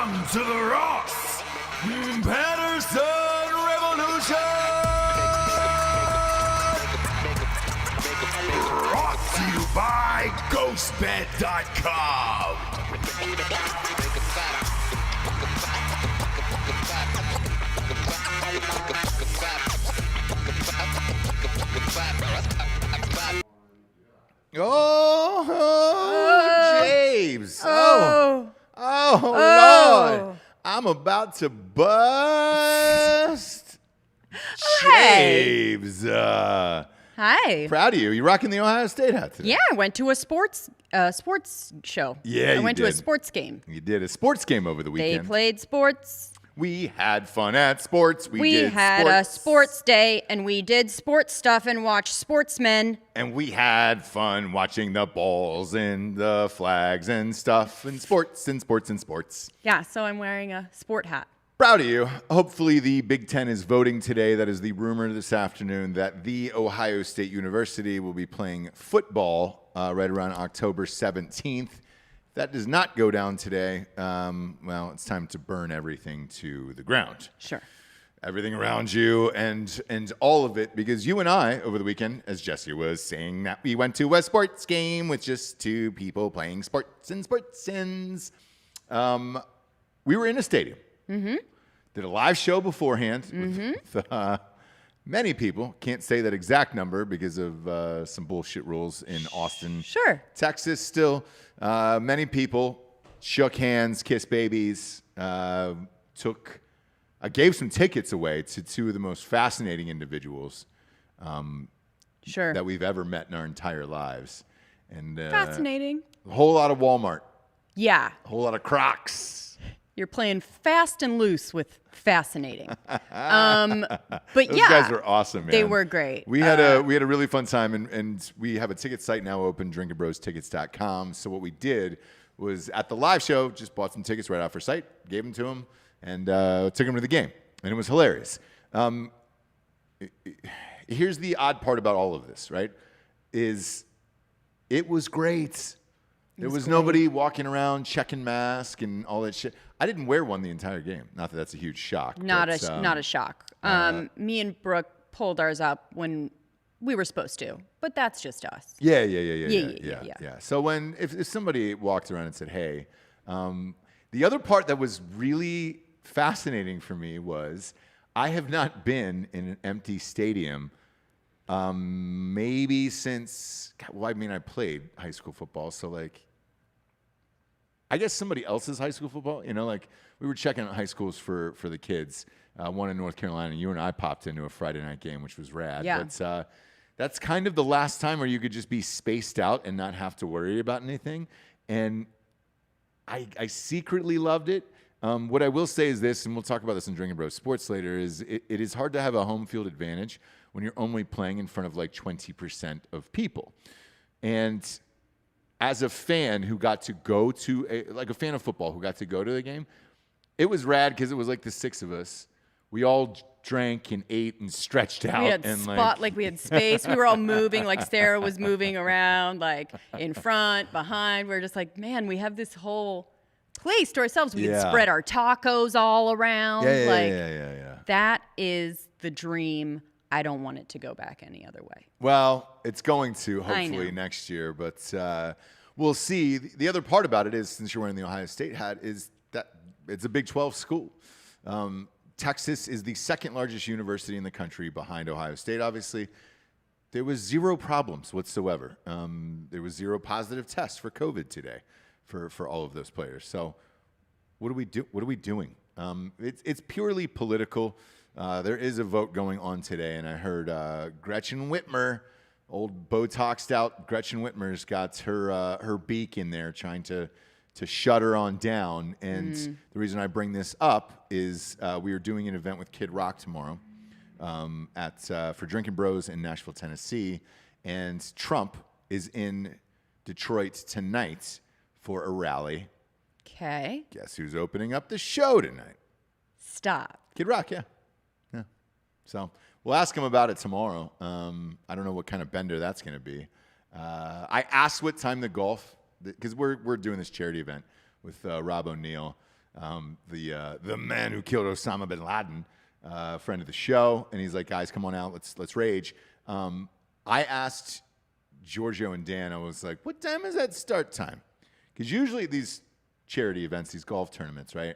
Welcome to the Ross Patterson Revolution! Brought to you by GhostBed.com. Oh, James. Oh, Lord. I'm about to bust James. Hi. Proud of you. You're rocking the Ohio State hat today. Yeah, I went to a sports show. Yeah, I went to a sports game. You did a sports game over the weekend. They played sports. We had fun at sports. We had a sports day, and we did sports stuff and watched sportsmen. And we had fun watching the balls and the flags and stuff and sports and sports and sports. Yeah, so I'm wearing a sport hat. Proud of you. Hopefully the Big Ten is voting today. That is the rumor this afternoon that the Ohio State University will be playing football right around October 17th. If that does not go down today, well, it's time to burn everything to the ground. Sure. Everything around you and all of it, because you and I, over the weekend, as Jessie was saying, that we went to a sports game with just two people playing sports and sportsins. We were in a stadium. Mm-hmm. Did a live show beforehand with many people. Can't say that exact number because of some bullshit rules in Austin, Texas. Still, many people shook hands, kissed babies, I gave some tickets away to two of the most fascinating individuals that we've ever met in our entire lives. And Fascinating. A whole lot of Walmart. Yeah. A whole lot of Crocs. You're playing fast and loose with fascinating. But Those guys were awesome, man. They were great. We had a really fun time, and we have a ticket site now open, DrinkinBrosTickets.com. So what we did was at the live show, just bought some tickets right off our site, gave them to them, and took them to the game, and it was hilarious. Here's the odd part about all of this, right? Is it was great. There was nobody walking around checking masks and all that shit. I didn't wear one the entire game. Not that that's a huge shock. Not a shock. Me and Brooke pulled ours up when we were supposed to, but that's just us. Yeah. So if somebody walked around and said, "Hey," the other part that was really fascinating for me was I have not been in an empty stadium maybe since. Well, I mean, I played high school football, so like. I guess somebody else's high school football, like we were checking out high schools for the kids, one in North Carolina, and you and I popped into a Friday night game, which was rad. Yeah. But that's kind of the last time where you could just be spaced out and not have to worry about anything. And I secretly loved it. What I will say is this, and we'll talk about this in Drinkin Bros Sports later, is it is hard to have a home field advantage when you're only playing in front of like 20% of people. And as a fan who got to go to a fan of football who got to go to the game, it was rad because it was like the six of us. We all drank and ate and stretched out. We had we had space. We were all moving, like Sarah was moving around, like in front, behind. We were just like, man, we have this whole place to ourselves. We could spread our tacos all around. Yeah. That is the dream. I don't want it to go back any other way. Well, it's going to hopefully next year, but we'll see. The other part about it is, since you're wearing the Ohio State hat, is that it's a Big 12 school. Texas is the second largest university in the country behind Ohio State, obviously. There was zero problems whatsoever. There was zero positive tests for COVID today for all of those players. So what are we doing? It's purely political. There is a vote going on today, and I heard Gretchen Whitmer, old Botoxed out Gretchen Whitmer's got her beak in there trying to shut her on down. And the reason I bring this up is we are doing an event with Kid Rock tomorrow for Drinkin Bros in Nashville, Tennessee, and Trump is in Detroit tonight for a rally. Okay. Guess who's opening up the show tonight? Stop. Kid Rock, yeah. So we'll ask him about it tomorrow. I don't know what kind of bender that's going to be. I asked what time the golf, because we're doing this charity event with Rob O'Neill. the man who killed Osama bin Laden, friend of the show, and he's like, guys, come on out, let's rage. I asked Giorgio and Dan, I was like, what time is that start time? Because usually these charity events, these golf tournaments, right?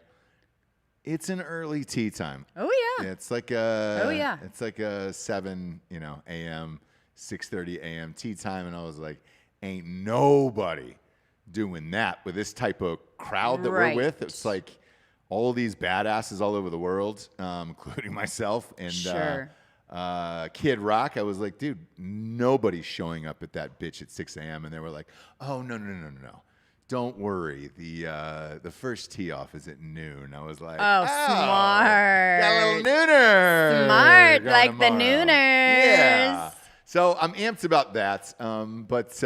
It's an early tee time. Oh yeah. It's like It's like a 7 a.m. 6:30 a.m. tee time, and I was like, ain't nobody doing that with this type of crowd that we're with. It's like all these badasses all over the world, including myself and Kid Rock. I was like, dude, nobody's showing up at that bitch at 6 a.m. And they were like, oh, no. Don't worry. The first tee off is at noon. I was like, oh, smart. Got a little nooner. Smart, like the nooners. Yeah. So I'm amped about that. But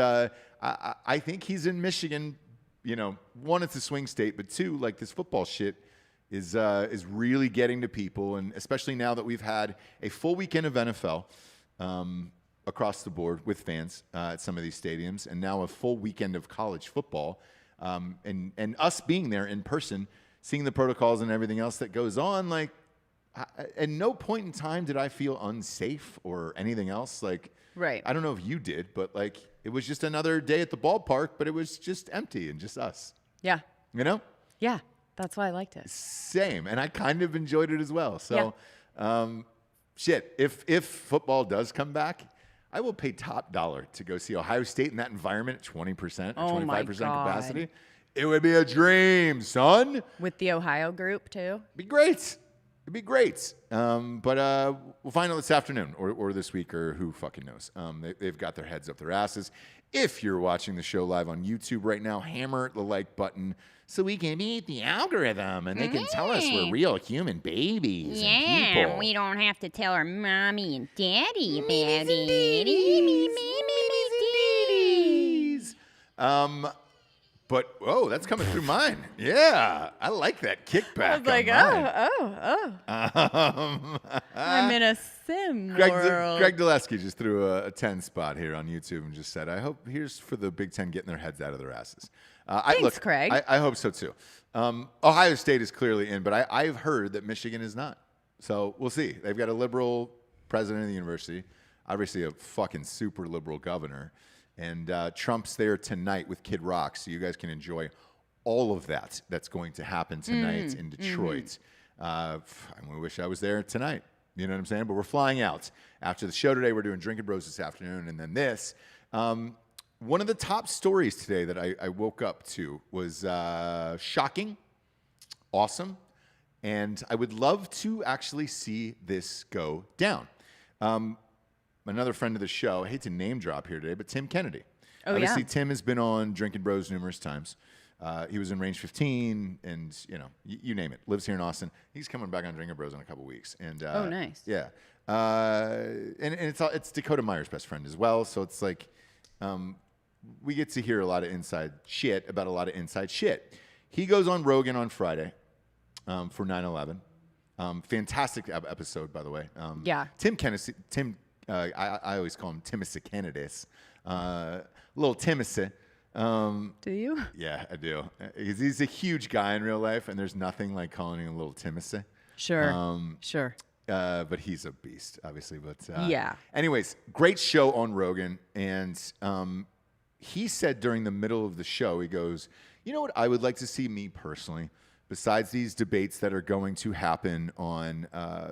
I think he's in Michigan. One, it's a swing state, but two, like this football shit is really getting to people, and especially now that we've had a full weekend of NFL across the board with fans at some of these stadiums, and now a full weekend of college football, and us being there in person, seeing the protocols and everything else that goes on. Like, at no point in time did I feel unsafe or anything else. Like, right. I don't know if you did, but like, it was just another day at the ballpark, but it was just empty and just us. Yeah. Yeah. That's why I liked it. Same. And I kind of enjoyed it as well. So, if football does come back, I will pay top dollar to go see Ohio State in that environment at 20% or 25% capacity. It would be a dream, son. With the Ohio group, too? Be great. It'd be great. But we'll find out this afternoon or this week, or who fucking knows. They've got their heads up their asses. If you're watching the show live on YouTube right now, hammer the like button so we can beat the algorithm and they can tell us we're real human babies and people. We don't have to tell our mommy and daddy about it. But, that's coming through mine. Yeah, I like that kickback. I was like, I'm in a sim world. Greg Dulesky just threw a 10 spot here on YouTube and just said, I hope here's for the Big Ten getting their heads out of their asses. Thanks, Craig. I hope so, too. Ohio State is clearly in, but I've heard that Michigan is not. So we'll see. They've got a liberal president of the university, obviously a fucking super liberal governor. And Trump's there tonight with Kid Rock, so you guys can enjoy all of that's going to happen tonight in Detroit. I wish I was there tonight. You know what I'm saying? But we're flying out. After the show today, we're doing Drinkin Bros this afternoon, and then this. One of the top stories today that I woke up to was shocking, awesome, and I would love to actually see this go down. Another friend of the show, I hate to name drop here today, but Tim Kennedy. Obviously, Tim has been on Drinkin Bros numerous times. He was in Range 15, and you name it. Lives here in Austin. He's coming back on Drinkin Bros in a couple weeks. And nice. Yeah, and it's Dakota Meyer's best friend as well. So it's like we get to hear a lot of inside shit about a lot of inside shit. He goes on Rogan on Friday for 9/11. Fantastic episode, by the way. Tim Kennedy. I always call him Timothy Kennedys. Little Timothy. Do you? Yeah, I do. He's a huge guy in real life, and there's nothing like calling him Little Timothy. Sure. Sure. But he's a beast, obviously. But yeah. Anyways, great show on Rogan, and he said during the middle of the show, he goes, "You know what I would like to see me personally, besides these debates that are going to happen on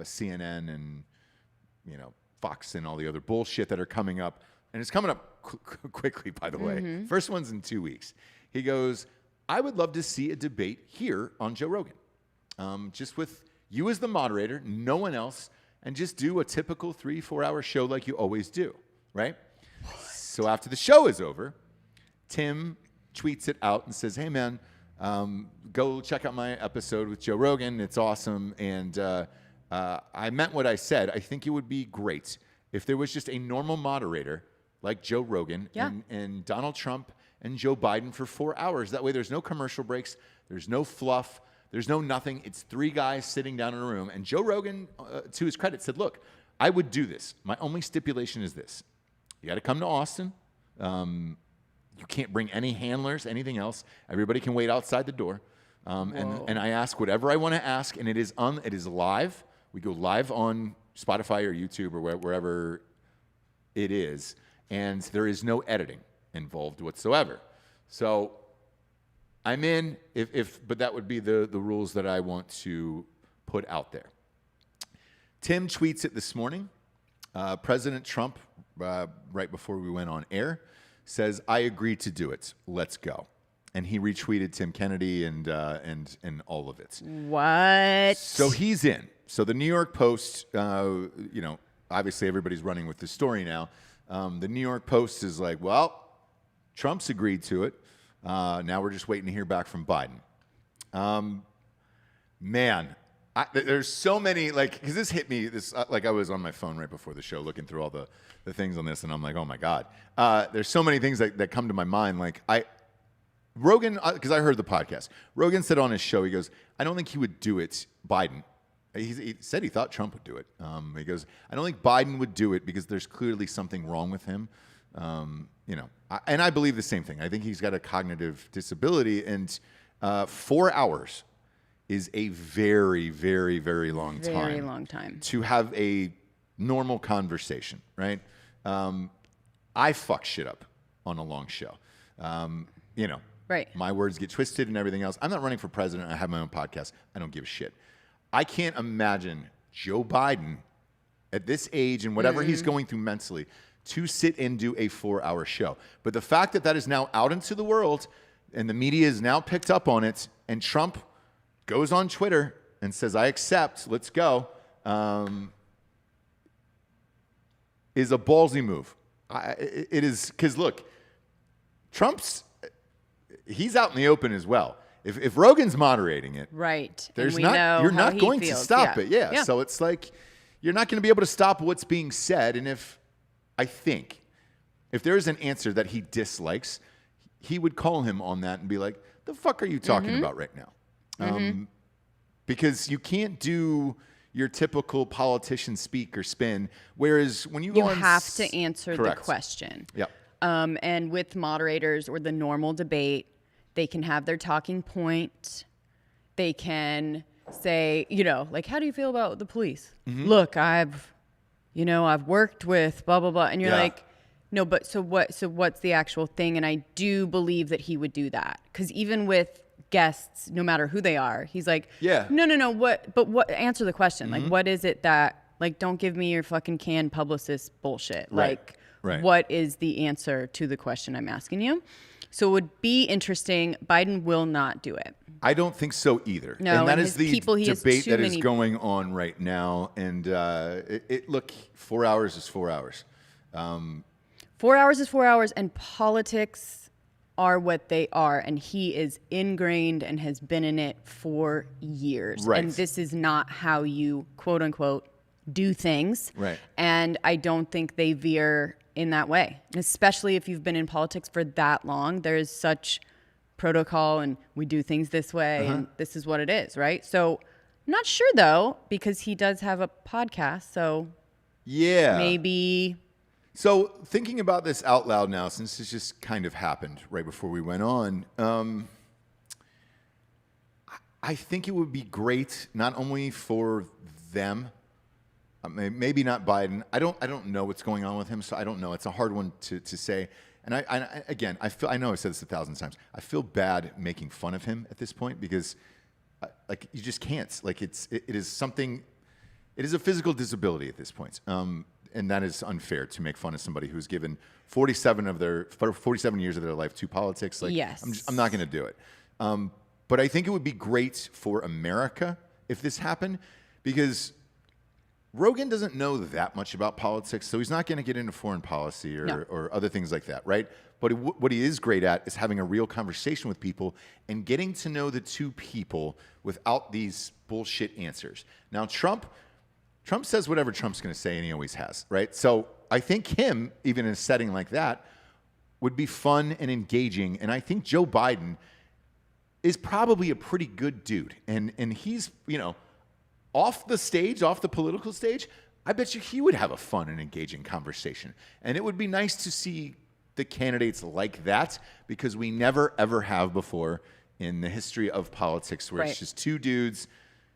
CNN and Fox and all the other bullshit that are coming up," and it's coming up quickly, by the way. First one's in 2 weeks. He goes, "I would love to see a debate here on Joe Rogan, just with you as the moderator, no one else, and just do a typical 3-4 hour show like you always do, right?" So after the show is over, Tim tweets it out and says, "Hey man, go check out my episode with Joe Rogan. It's awesome, and I meant what I said. I think it would be great if there was just a normal moderator like Joe Rogan and Donald Trump and Joe Biden for 4 hours. That way there's no commercial breaks, there's no fluff, there's no nothing. It's 3 guys sitting down in a room." And Joe Rogan, to his credit, said, "Look, I would do this. My only stipulation is this. You got to come to Austin. You can't bring any handlers, anything else. Everybody can wait outside the door. and I ask whatever I want to ask, and it is live. We go live on Spotify or YouTube or wherever it is, and there is no editing involved whatsoever. So I'm in, but that would be the rules that I want to put out there. Tim tweets it this morning. President Trump, right before we went on air, says, "I agree to do it. Let's go." And he retweeted Tim Kennedy and all of it. What? So he's in. So the New York Post, obviously everybody's running with the story now. The New York Post is like, well, Trump's agreed to it. Now we're just waiting to hear back from Biden. There's so many, because this hit me, I was on my phone right before the show looking through all the things on this, and I'm like, oh my God. There's so many things that come to my mind. Rogan, because I heard the podcast, Rogan said on his show, he goes, I don't think he would do it, Biden. He said he thought Trump would do it. He goes, I don't think Biden would do it because there's clearly something wrong with him. And I believe the same thing. I think he's got a cognitive disability, and 4 hours is a very, very, very long time. Very long time. To have a normal conversation, right? I fuck shit up on a long show. Right. My words get twisted and everything else. I'm not running for president. I have my own podcast. I don't give a shit. I can't imagine Joe Biden at this age and whatever he's going through mentally to sit and do a 4-hour show. But the fact that is now out into the world and the media is now picked up on it, and Trump goes on Twitter and says, I accept, let's go, is a ballsy move. It is, because look, he's out in the open as well. If Rogan's moderating it, right, you're not going to stop it. Yeah. So it's like you're not going to be able to stop what's being said. And if there is an answer that he dislikes, he would call him on that and be like, "The fuck are you talking about right now?" Because you can't do your typical politician speak or spin. Whereas when you have to answer the question. Yeah. And with moderators or the normal debate, they can have their talking point. They can say, how do you feel about the police? Look, I've worked with blah, blah, blah. And you're like, no, but so what's the actual thing? And I do believe that he would do that. Because even with guests, no matter who they are, he's like, no, what, answer the question. Like, what is it that, don't give me your fucking canned publicist bullshit. Right. What is the answer to the question I'm asking you? So it would be interesting. Biden will not do it. I don't think so either. No, and that is the debate that is many going on right now. And look, 4 hours is 4 hours. 4 hours is 4 hours, and politics are what they are. And he is ingrained and has been in it for years. Right. And this is not how you, quote unquote, do things. Right. And I don't think they veer in that way, especially if you've been in politics for that long. There is such protocol, and we do things this way, and this is what it is, right? So I'm not sure, though, because he does have a podcast, so maybe. So thinking about this out loud now, since this just kind of happened right before we went on, I think it would be great not only for them, maybe not Biden. I don't know what's going on with him, so I don't know. It's a hard one to say. And I know I've said this 1,000 times. I feel bad making fun of him at this point because, you just can't. It is a physical disability at this point, and that is unfair to make fun of somebody who's given 47 years of their life to politics. Yes. I'm not going to do it. But I think it would be great for America if this happened, because Rogan doesn't know that much about politics, so he's not going to get into foreign policy or other things like that, right? But what he is great at is having a real conversation with people and getting to know the two people without these bullshit answers. Now, Trump says whatever Trump's going to say, and he always has, right? So I think him, even in a setting like that, would be fun and engaging. And I think Joe Biden is probably a pretty good dude. And he's, off the stage, off the political stage, I bet you he would have a fun and engaging conversation. And it would be nice to see the candidates like that, because we never, ever have before in the history of politics where Right. it's just two dudes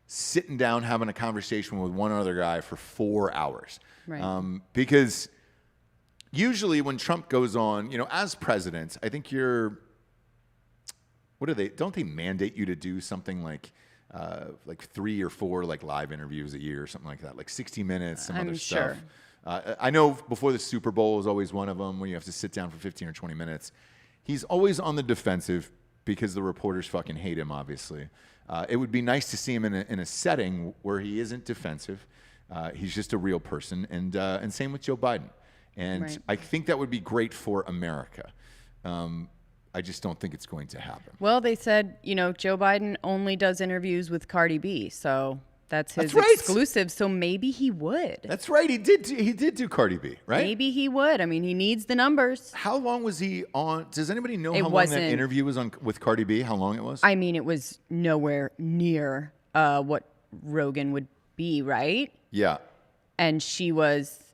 sitting down having a conversation with one other guy for 4 hours. Right. Because usually when Trump goes on, as president, I think don't they mandate you to do something like 3 or 4 live interviews a year or something like that, like 60 minutes, some other sure. stuff. I know before the Super Bowl is always one of them where you have to sit down for 15 or 20 minutes. He's always on the defensive because the reporters fucking hate him, obviously. It would be nice to see him in a setting where he isn't defensive. He's just a real person, and same with Joe Biden. And Right. I think that would be great for America. I just don't think it's going to happen. Well, they said, Joe Biden only does interviews with Cardi B, so that's his right. exclusive. So maybe he would. That's right. He did do Cardi B, right? Maybe he would. I mean, he needs the numbers. How long was he on? Does anybody know It how long wasn't- that interview was on with Cardi B? How long it was? I mean, it was nowhere near what Rogan would be, right? Yeah. And she loves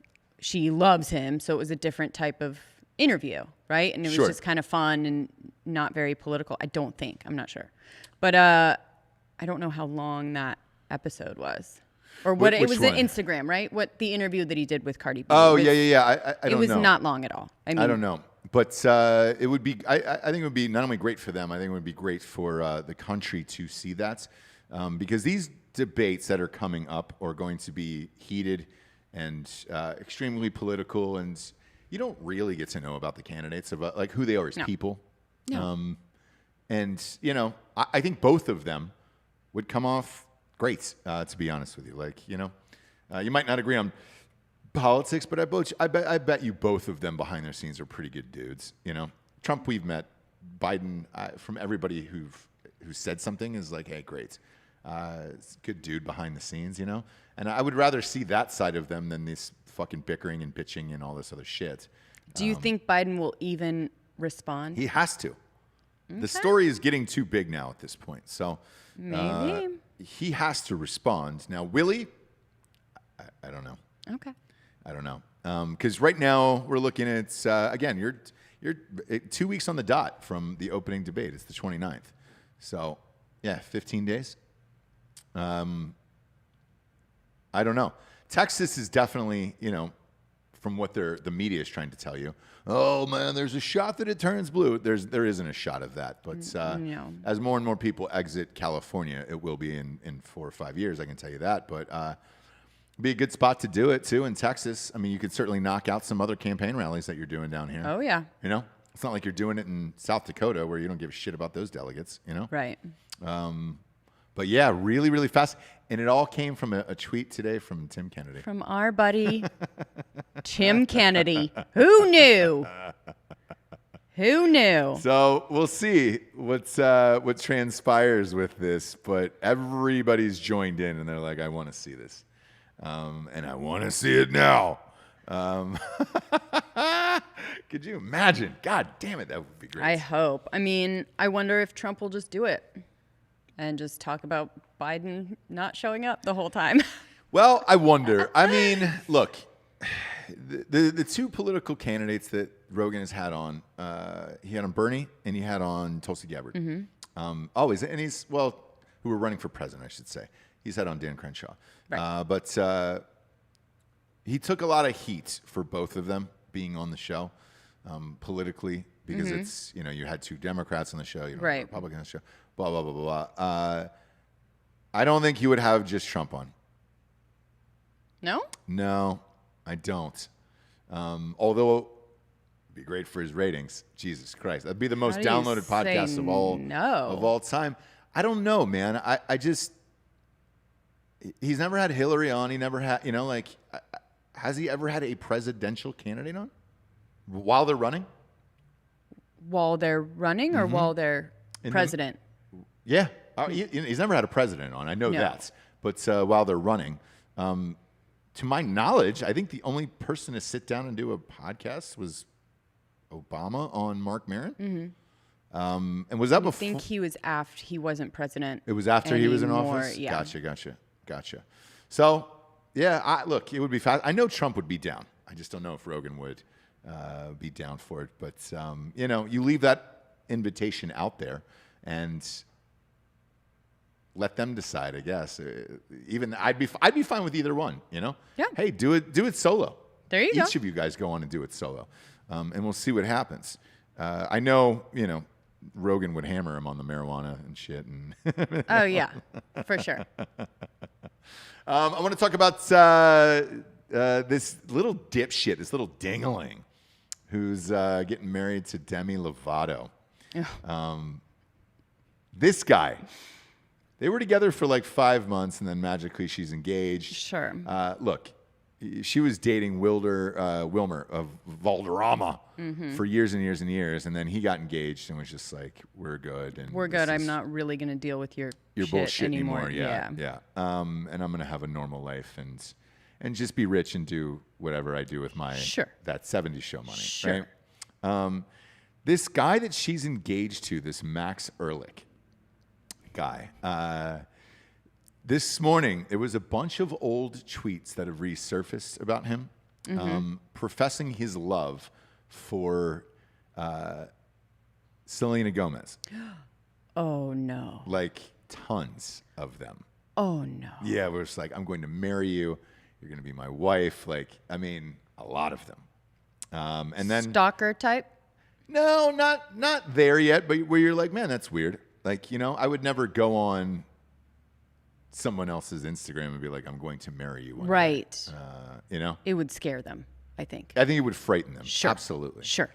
him, so it was a different type of interview, right? And it was Sure. just kind of fun and not very political. I don't think. I'm not sure. But I don't know how long that episode was. Or what it Which was one? an Instagram, right? What the interview that he did with Cardi B. Oh, It was- yeah. I don't know. It was not long at all. I mean, I don't know. But it would be, I think it would be not only great for them, I think it would be great for the country to see that. Because these debates that are coming up are going to be heated and extremely political. And you don't really get to know about the candidates, about who they are as people. No. And, I think both of them would come off great, to be honest with you. You might not agree on politics, but I bet you both of them behind their scenes are pretty good dudes. Trump we've met, Biden from everybody who said something is like, hey, great, it's a good dude behind the scenes, And I would rather see that side of them than this fucking bickering and bitching and all this other shit. Do you think Biden will even respond? He has to. The story is getting too big now at this point, so Maybe. he has to respond. Now, will he? I don't know. Okay. I don't know. Because right now we're looking at, again, you're 2 weeks on the dot from the opening debate. It's the 29th. So, yeah, 15 days. I don't know. Texas is definitely, from what the media is trying to tell you, oh, man, there's a shot that it turns blue. There isn't a shot of that. But No. as more and more people exit California, it will be in 4 or 5 years, I can tell you that. But be a good spot to do it, too, in Texas. I mean, you could certainly knock out some other campaign rallies that you're doing down here. Oh, yeah. It's not like you're doing it in South Dakota where you don't give a shit about those delegates, Right. But, yeah, really, really fast. And it all came from a tweet today from Tim Kennedy. From our buddy, Tim Kennedy. Who knew? Who knew? So we'll see what transpires with this. But everybody's joined in, and they're like, I want to see this. And I want to see it now. Could you imagine? God damn it, that would be great. I hope. I mean, I wonder if Trump will just do it and just talk about Biden not showing up the whole time. Well, I wonder. I mean, look, the two political candidates that Rogan has had on, he had on Bernie and he had on Tulsi Gabbard. Mm-hmm. Always, and who were running for president, I should say. He's had on Dan Crenshaw. Right. But he took a lot of heat for both of them being on the show politically because it's, you had two Democrats on the show, you know, Right. a Republican on the show, blah, blah, blah, blah, blah. I don't think he would have just Trump on. No? No, I don't. Although it'd be great for his ratings. Jesus Christ. That'd be the most How do you downloaded podcast say of all no? time. I don't know, man. I just he's never had Hillary on. He never had, has he ever had a presidential candidate on while they're running? While they're running or while they're president? Yeah. He's never had a president on. I know No. that. But while they're running, to my knowledge, I think the only person to sit down and do a podcast was Obama on Mark Maron. And was that I before? think he was after he wasn't president. It was after he was in anymore, office? Yeah. Gotcha. So, yeah, look, it would be fast. I know Trump would be down. I just don't know if Rogan would be down for it. But, you leave that invitation out there. and let them decide, I guess. Even I'd be fine with either one, you know? Yeah. Hey, do it solo. There you go. Each of you guys go on and do it solo. And we'll see what happens. I know, you know, Rogan would hammer him on the marijuana and shit. And Oh, yeah, for sure. I want to talk about this little dipshit, this little dingling who's getting married to Demi Lovato. This guy, they were together for like 5 months, and then magically she's engaged. Sure. Look, she was dating Wilmer of Valderrama for years and years and years, and then he got engaged and was just like, "We're good." And We're good. I'm not really going to deal with your shit bullshit anymore. Yeah. And I'm going to have a normal life and just be rich and do whatever I do with my that 70s show money. Sure. Right? This guy that she's engaged to, this Max Ehrlich guy. This morning, there was a bunch of old tweets that have resurfaced about him, professing his love for Selena Gomez. Oh, no. Like, tons of them. Oh, no. Yeah, we're just like, I'm going to marry you. You're going to be my wife. Like, I mean, a lot of them. And then Stalker type? No, not there yet, but where you're like, man, that's weird. Like, you know, I would never go on someone else's Instagram and be like, I'm going to marry you one Right. day. You know? It would scare them, I think. I think it would frighten them. Sure. Absolutely. Sure.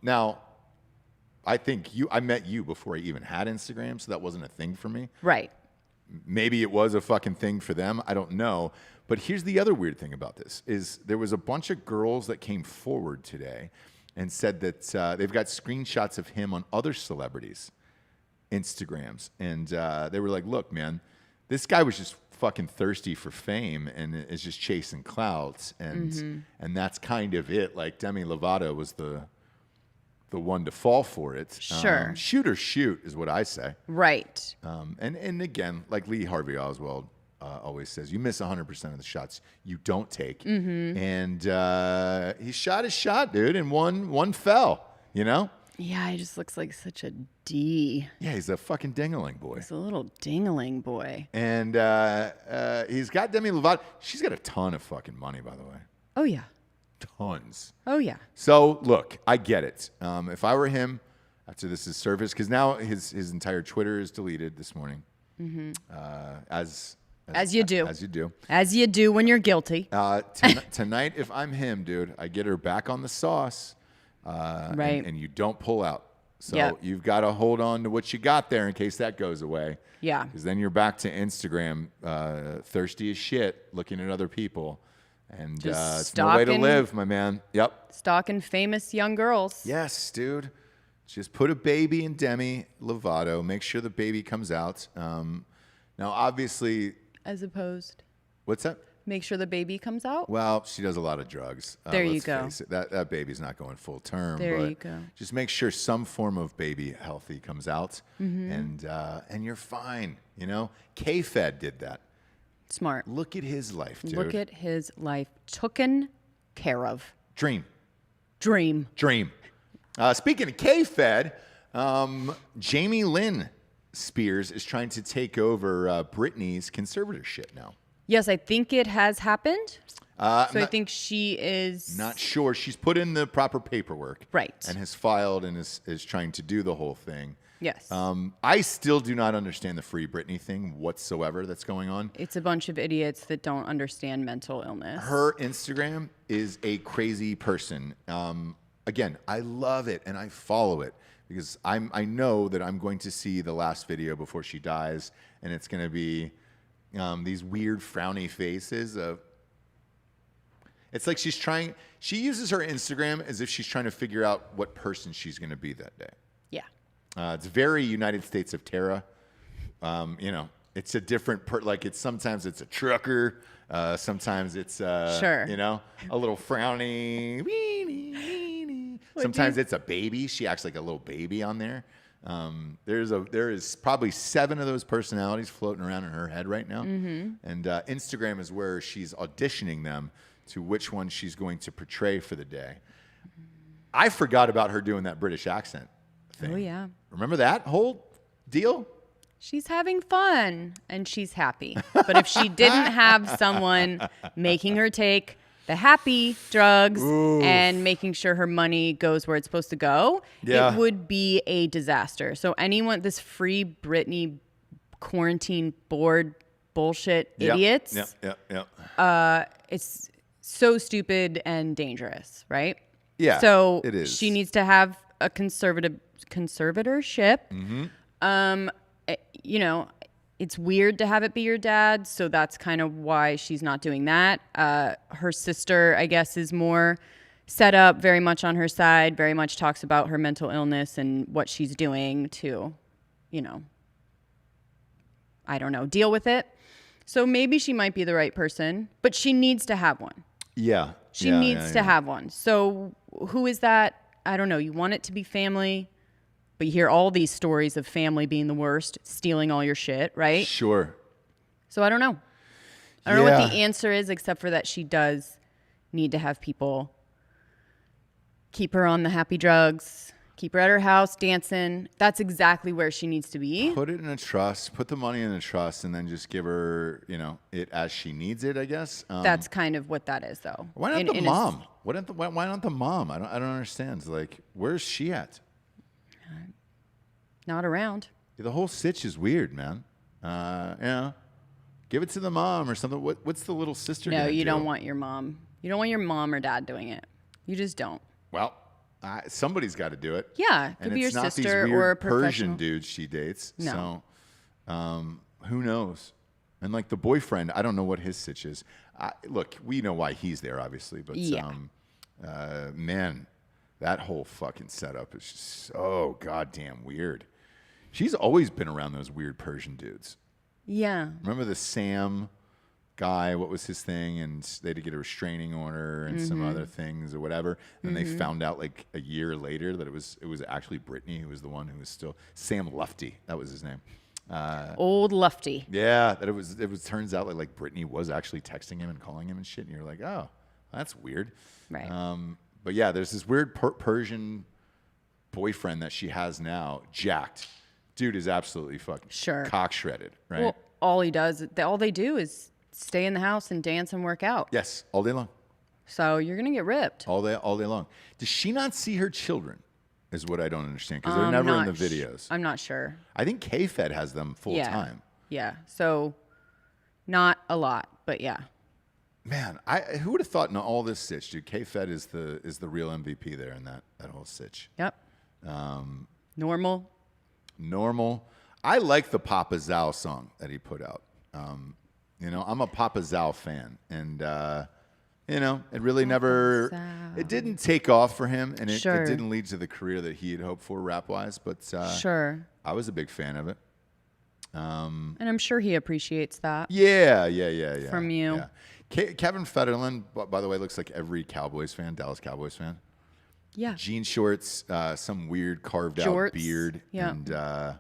Now, I think I met you before I even had Instagram, so that wasn't a thing for me. Right. Maybe it was a fucking thing for them. I don't know. But here's the other weird thing about this is there was a bunch of girls that came forward today and said that they've got screenshots of him on other celebrities' Instagrams. And they were like, look, man, this guy was just fucking thirsty for fame and is just chasing clouds. And that's kind of it. Like Demi Lovato was the one to fall for it. Sure. Shoot or shoot is what I say. Right. And again, like Lee Harvey Oswald always says, you miss 100% of the shots you don't take. And he shot his shot, dude, and one fell, you know? Yeah, he just looks like such a D. Yeah, he's a fucking dingling boy. He's a little dingling boy. And he's got Demi Lovato. She's got a ton of fucking money, by the way. Oh, yeah. Tons. Oh, yeah. So, look, I get it. If I were him, after this is surfaced, because now his entire Twitter is deleted this morning. As you do. As you do. As you do when you're guilty. Tonight, if I'm him, dude, I get her back on the sauce. Right. And you don't pull out. So Yep. you've got to hold on to what you got there in case that goes away. Yeah. Because then you're back to Instagram, thirsty as shit, looking at other people. And Just it's no way to stalking. live, my man. Yep. Stalking famous young girls. Yes, dude. Just put a baby in Demi Lovato. Make sure the baby comes out. Now, obviously, As opposed. what's that? Make sure the baby comes out. Well, she does a lot of drugs. There you let's go. face it. That baby's not going full term. There but you go. Just make sure some form of baby healthy comes out, and you're fine. You know, K-Fed did that. Smart. Look at his life, dude. Look at his life taken care of. Dream. Speaking of K-Fed, Jamie Lynn Spears is trying to take over Britney's conservatorship now. Yes, I think it has happened. I think she is not sure. She's put in the proper paperwork. Right. And has filed and is trying to do the whole thing. Yes. I still do not understand the Free Britney thing whatsoever that's going on. It's a bunch of idiots that don't understand mental illness. Her Instagram is a crazy person. Again, I love it and I follow it because I know that I'm going to see the last video before she dies, and it's going to be these weird frowny faces of. It's like she uses her Instagram as if she's trying to figure out what person she's going to be that day. Yeah. It's very United States of Terra. It's a different sometimes it's a trucker, sometimes it's Sure. A little frowny. Sometimes it's a baby. She acts like a little baby on there. There is probably 7 of those personalities floating around in her head right now. And Instagram is where she's auditioning them to which one she's going to portray for the day. I forgot about her doing that British accent thing. Oh, yeah. Remember that whole Deal? She's having fun and she's happy. But if she didn't have someone making her take the happy drugs and making sure her money goes where it's supposed to go, it would be a disaster. So anyone, this free Britney quarantine board bullshit idiots, it's so stupid and dangerous, right? Yeah, so it is. She needs to have a conservatorship. You know, it's weird to have it be your dad, so that's kind of why she's not doing that. Her sister, I guess, is more set up, very much on her side, very much talks about her mental illness and what she's doing to, you know, I don't know, deal with it. So maybe she might be the right person, but she needs to have one. Yeah. She needs to have one. So who is that? I don't know. You want it to be family, but you hear all these stories of family being the worst, stealing all your shit, right? Sure. So I don't know. I don't know what the answer is, except for that she does need to have people keep her on the happy drugs, keep her at her house dancing. That's exactly where she needs to be. Put it in a trust, put the money in a trust, and then just give her, you know, it as she needs it, I guess. That's kind of what that is, though. Why not the mom? Why not the mom? I don't understand. It's like, where's she at? Not around. The whole sitch is weird, man. You know, give it to the mom or something. What's the little sister? No, you don't want your mom. You don't want your mom or dad doing it. You just don't. Well, somebody's got to do it. Yeah, it could be your sister or a professional. Persian dudes she dates. No. So, who knows? And like the boyfriend, I don't know what his sitch is. Look, we know why he's there, obviously, but man, that whole fucking setup is just so goddamn weird. She's always been around those weird Persian dudes. Yeah. Remember the Sam guy? What was his thing? And they had to get a restraining order and some other things or whatever. And they found out like a year later that it was actually Brittany who was the one who was still Sam Lufty. That was his name. Old Lufty. Yeah, that it was. Turns out like Brittany was actually texting him and calling him and shit. And you're like, oh, that's weird. Right. But yeah, there's this weird Persian boyfriend that she has now, jacked. Dude is absolutely fucking cock shredded, right? Well, all they do is stay in the house and dance and work out. Yes, all day long. So you're gonna get ripped. All day long. Does she not see her children? Is what I don't understand because they're never in the videos. I'm not sure. I think K-Fed has them full time. Yeah. So not a lot, but yeah. Man, who would have thought in all this sitch, dude? K-Fed is the real MVP there in that whole sitch. Yep. Normal. I like the Papa Zao song that he put out. You know, I'm a Papa Zao fan, and you know, it really it didn't take off for him, and it didn't lead to the career that he had hoped for rap-wise. But I was a big fan of it. And I'm sure he appreciates that. Yeah. From you. Yeah. Kevin Federline, by the way, looks like every Dallas Cowboys fan. Yeah. Jean shorts, some weird carved out beard, and a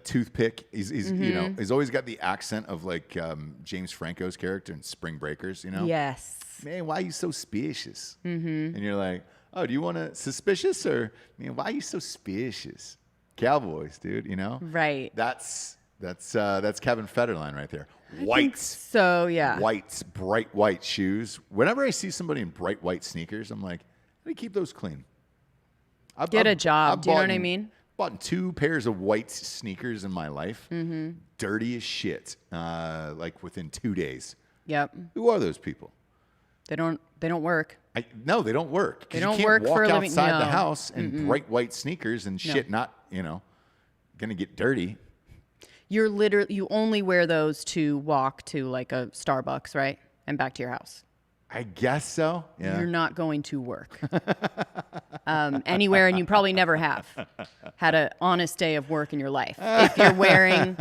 toothpick. He's you know, he's always got the accent of like James Franco's character in Spring Breakers, you know? Yes. Man, why are you so suspicious? And you're like, oh, do you want to suspicious or man, why are you so suspicious? Cowboys, dude, you know? Right. That's Kevin Federline right there. Whites. So yeah. Whites, bright white shoes. Whenever I see somebody in bright white sneakers, I'm like, let me keep those clean. Get a job. Do you know what I mean? Bought 2 pairs of white sneakers in my life. Dirty as shit. Like within 2 days. Yep. Who are those people? They don't work. No, they don't work. They don't work for a living. You can't walk outside the house in bright white sneakers and shit not, you know, gonna get dirty. You only wear those to walk to like a Starbucks, right? And back to your house. I guess so. Yeah. You're not going to work anywhere, and you probably never have had an honest day of work in your life if you're wearing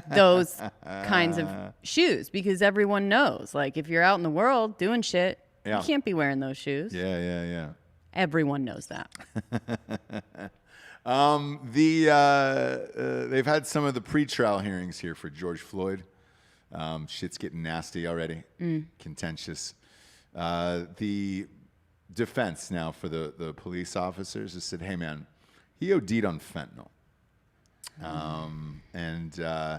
those kinds of shoes, because everyone knows, like, if you're out in the world doing shit, you can't be wearing those shoes. Yeah. Everyone knows that. They've had some of the pre-trial hearings here for George Floyd. Shit's getting nasty already. Contentious. The defense now for the police officers has said, hey man, he OD'd on fentanyl. I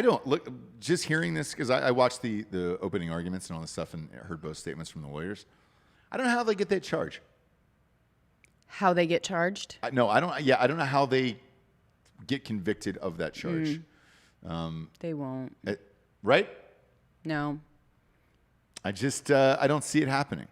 don't look. Just hearing this because I watched the opening arguments and all this stuff and heard both statements from the lawyers. I don't know how they get that charge. How they get charged? No, I don't. Yeah, I don't know how they get convicted of that charge. They won't. Right? No. I just I don't see it happening.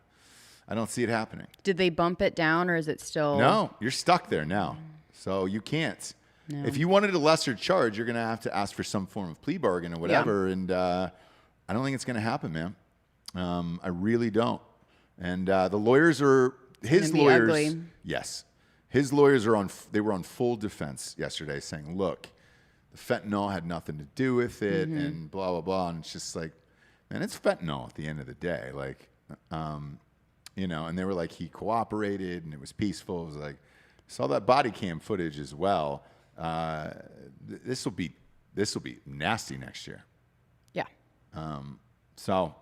I don't see it happening. Did they bump it down, or is it still? No, you're stuck there now. So you can't. No. If you wanted a lesser charge, you're going to have to ask for some form of plea bargain or whatever. Yeah. And I don't think it's going to happen, man. I really don't. And the lawyers are his lawyers. Ugly. Yes, his lawyers are on. They were on full defense yesterday, saying, "Look, the fentanyl had nothing to do with it, and blah blah blah." And it's just like, man, it's fentanyl at the end of the day. Like, you know. And they were like, he cooperated, and it was peaceful. It was like, saw that body cam footage as well. This will be nasty next year. Yeah. So,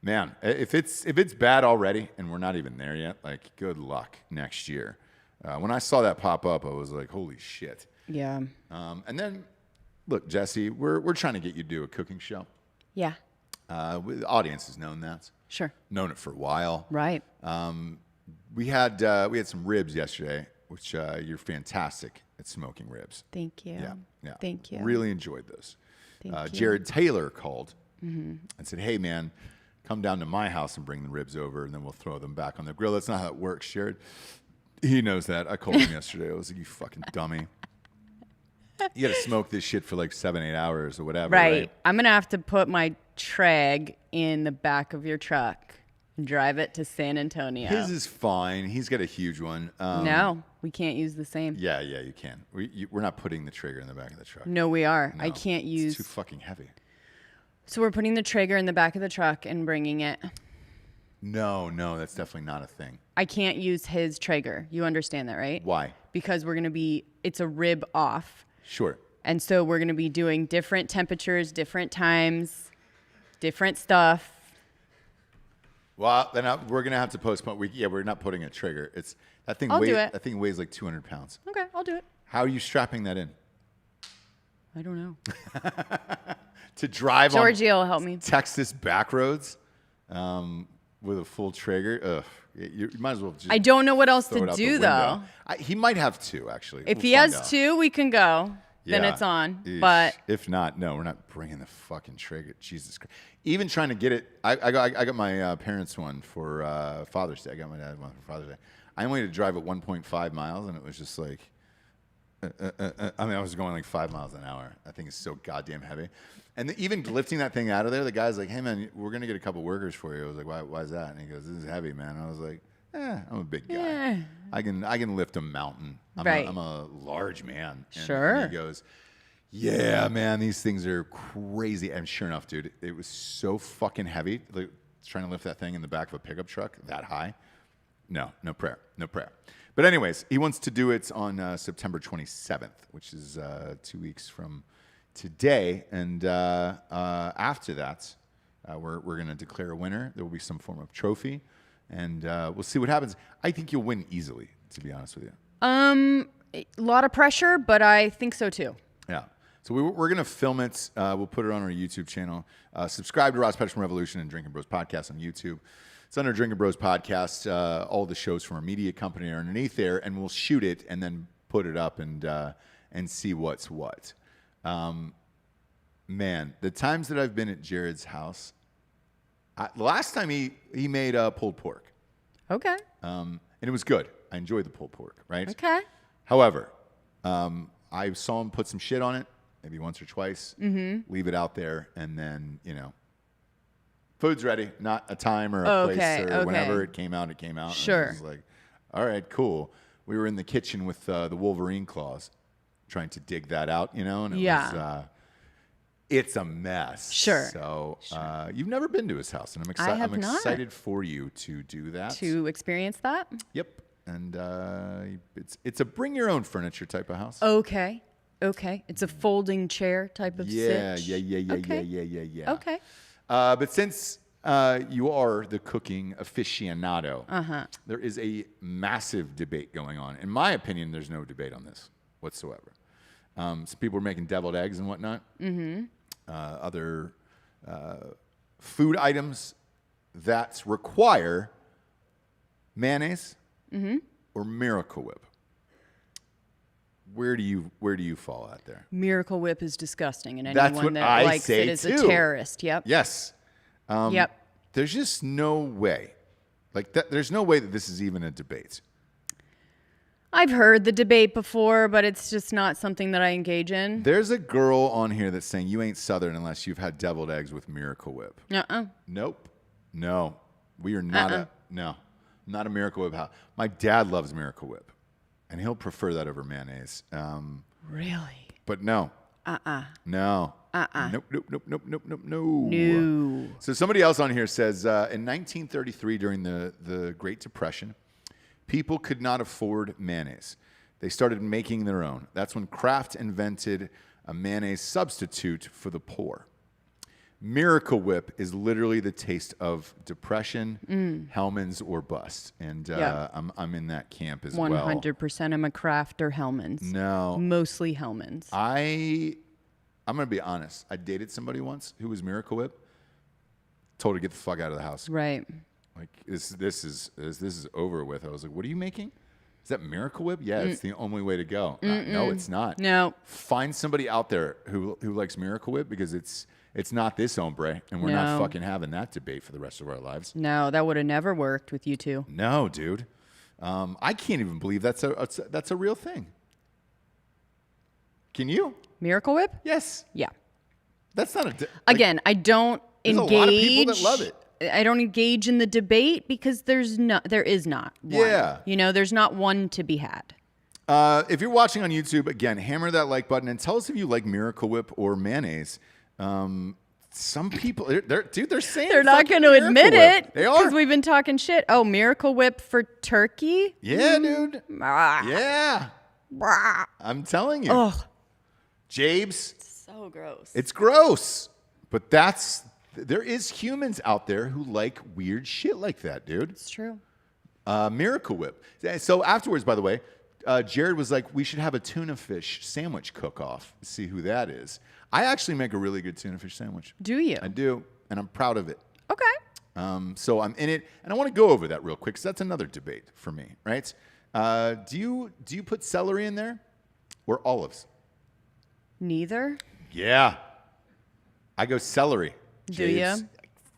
man, if it's bad already and we're not even there yet, like, good luck next year. When I saw that pop up, I was like, holy shit. Yeah. And then, look, Jessie, we're trying to get you to do a cooking show. Yeah. The audience has known that. Sure. Known it for a while. Right. We had some ribs yesterday, which you're fantastic at smoking ribs. Thank you. Yeah. Thank you. Really enjoyed those. Thank you. Jared Taylor called and said, hey, man, come down to my house and bring the ribs over, and then we'll throw them back on the grill. That's not how it works, Jared. He knows that. I called him yesterday. I was like, you fucking dummy. You got to smoke this shit for like 7-8 hours or whatever. Right. I'm going to have to put my Treg in the back of your truck and drive it to San Antonio. His is fine. He's got a huge one. No, we can't use the same. Yeah, you can. We're not putting the trigger in the back of the truck. No, we are. No, I can't use. It's too fucking heavy. So we're putting the trigger in the back of the truck and bringing it. No, that's definitely not a thing. I can't use his Traeger. You understand that, right? Why? Because it's a rib off. Sure. And so we're going to be doing different temperatures, different times, different stuff. Well, then we're going to have to postpone. We're not putting a trigger. That thing weighs like 200 pounds. Okay, I'll do it. How are you strapping that in? I don't know. To drive Georgie will help me. Texas back roads with a full trigger. Ugh. You might as well just. I don't know what else to do, though. He might have two, actually. If he has two, we can go. Then it's on. Eesh. But if not, no, we're not bringing the fucking trigger. Jesus Christ. Even trying to get it. I got my parents' one for Father's Day. I got my dad one for Father's Day. I only had to drive at 1.5 miles, and it was just like. I was going like 5 miles an hour. I think it's so goddamn heavy. And even lifting that thing out of there, the guy's like, hey, man, we're going to get a couple workers for you. I was like, why is that? And he goes, this is heavy, man. And I was like, I'm a big guy. Yeah. I can lift a mountain. I'm a large man. Sure. And he goes, yeah, man, these things are crazy. And sure enough, dude, it was so fucking heavy. Like, trying to lift that thing in the back of a pickup truck that high. No prayer. But anyways, he wants to do it on September 27th, which is 2 weeks from today. And after that, we're going to declare a winner. There will be some form of trophy, and we'll see what happens. I think you'll win easily, to be honest with you. A lot of pressure, but I think so too. Yeah. So we're going to film it. We'll put it on our YouTube channel. Subscribe to Ross Patterson Revolution and Drinkin Bros Podcast on YouTube. It's under Drinkin Bros Podcast. All the shows from our media company are underneath there, and we'll shoot it and then put it up and see what's what. Man, the times that I've been at Jared's house, the last time he made pulled pork. Okay. And it was good. I enjoyed the pulled pork, right? Okay. However, I saw him put some shit on it, maybe once or twice, leave it out there, and then, food's ready, not a time or a place or whenever it came out, it came out. Sure. And I was like, all right, cool. We were in the kitchen with the Wolverine claws, trying to dig that out, and it was, it's a mess. Sure. So you've never been to his house, and I'm excited for you to do that. To experience that? Yep. And it's a bring your own furniture type of house. Okay. It's a folding chair type of sitch. Yeah. Okay. But since you are the cooking aficionado, there is a massive debate going on. In my opinion, there's no debate on this whatsoever. Some people were making deviled eggs and whatnot. Mm-hmm. Other food items that require mayonnaise or Miracle Whip. Where do you fall out there? Miracle Whip is disgusting, and That's anyone what that I likes say it is a too. terrorist. Yep. Yes. Yep. There's just no way. Like that, there's no way that this is even a debate. I've heard the debate before, but it's just not something that I engage in. There's a girl on here that's saying you ain't Southern unless you've had deviled eggs with Miracle Whip. Nope. No. We are not not a Miracle Whip house. My dad loves Miracle Whip, and he'll prefer that over mayonnaise. Really? But no. No. No. So somebody else on here says, in 1933, during the Great Depression, people could not afford mayonnaise. They started making their own. That's when Kraft invented a mayonnaise substitute for the poor. Miracle Whip is literally the taste of depression, Hellman's, or bust. And I'm in that camp as well. 100% I'm a Kraft or Hellman's. No. Mostly Hellman's. I'm going to be honest. I dated somebody once who was Miracle Whip. Told her to get the fuck out of the house. Right. Like, this is over with. I was like, what are you making? Is that Miracle Whip? Yeah, it's the only way to go. No, it's not. No. Find somebody out there who likes Miracle Whip, because it's not this hombre, and we're not fucking having that debate for the rest of our lives. No, that would have never worked with you two. No, dude. I can't even believe that's a real thing. Can you? Miracle Whip? Yes. Yeah. That's not Again, I don't there's engage. a lot of people that love it. I don't engage in the debate because there is not one. Yeah. You know, there's not one to be had. If you're watching on YouTube, again, hammer that like button and tell us if you like Miracle Whip or mayonnaise. Some people, they're saying They're not fucking going to Miracle admit Whip. it They are. because we've been talking shit. Oh, Miracle Whip for turkey? Yeah, dude. Ah. Yeah. I'm telling you. Ugh. Jabes. So gross. It's gross. But there is humans out there who like weird shit like that, dude. It's true. Miracle Whip. So afterwards, by the way, Jared was like, we should have a tuna fish sandwich cook-off. See who that is. I actually make a really good tuna fish sandwich. Do you? I do, and I'm proud of it. Okay. So I'm in it, and I want to go over that real quick, because that's another debate for me, right? Do you put celery in there or olives? Neither. Yeah. I go celery. Do you?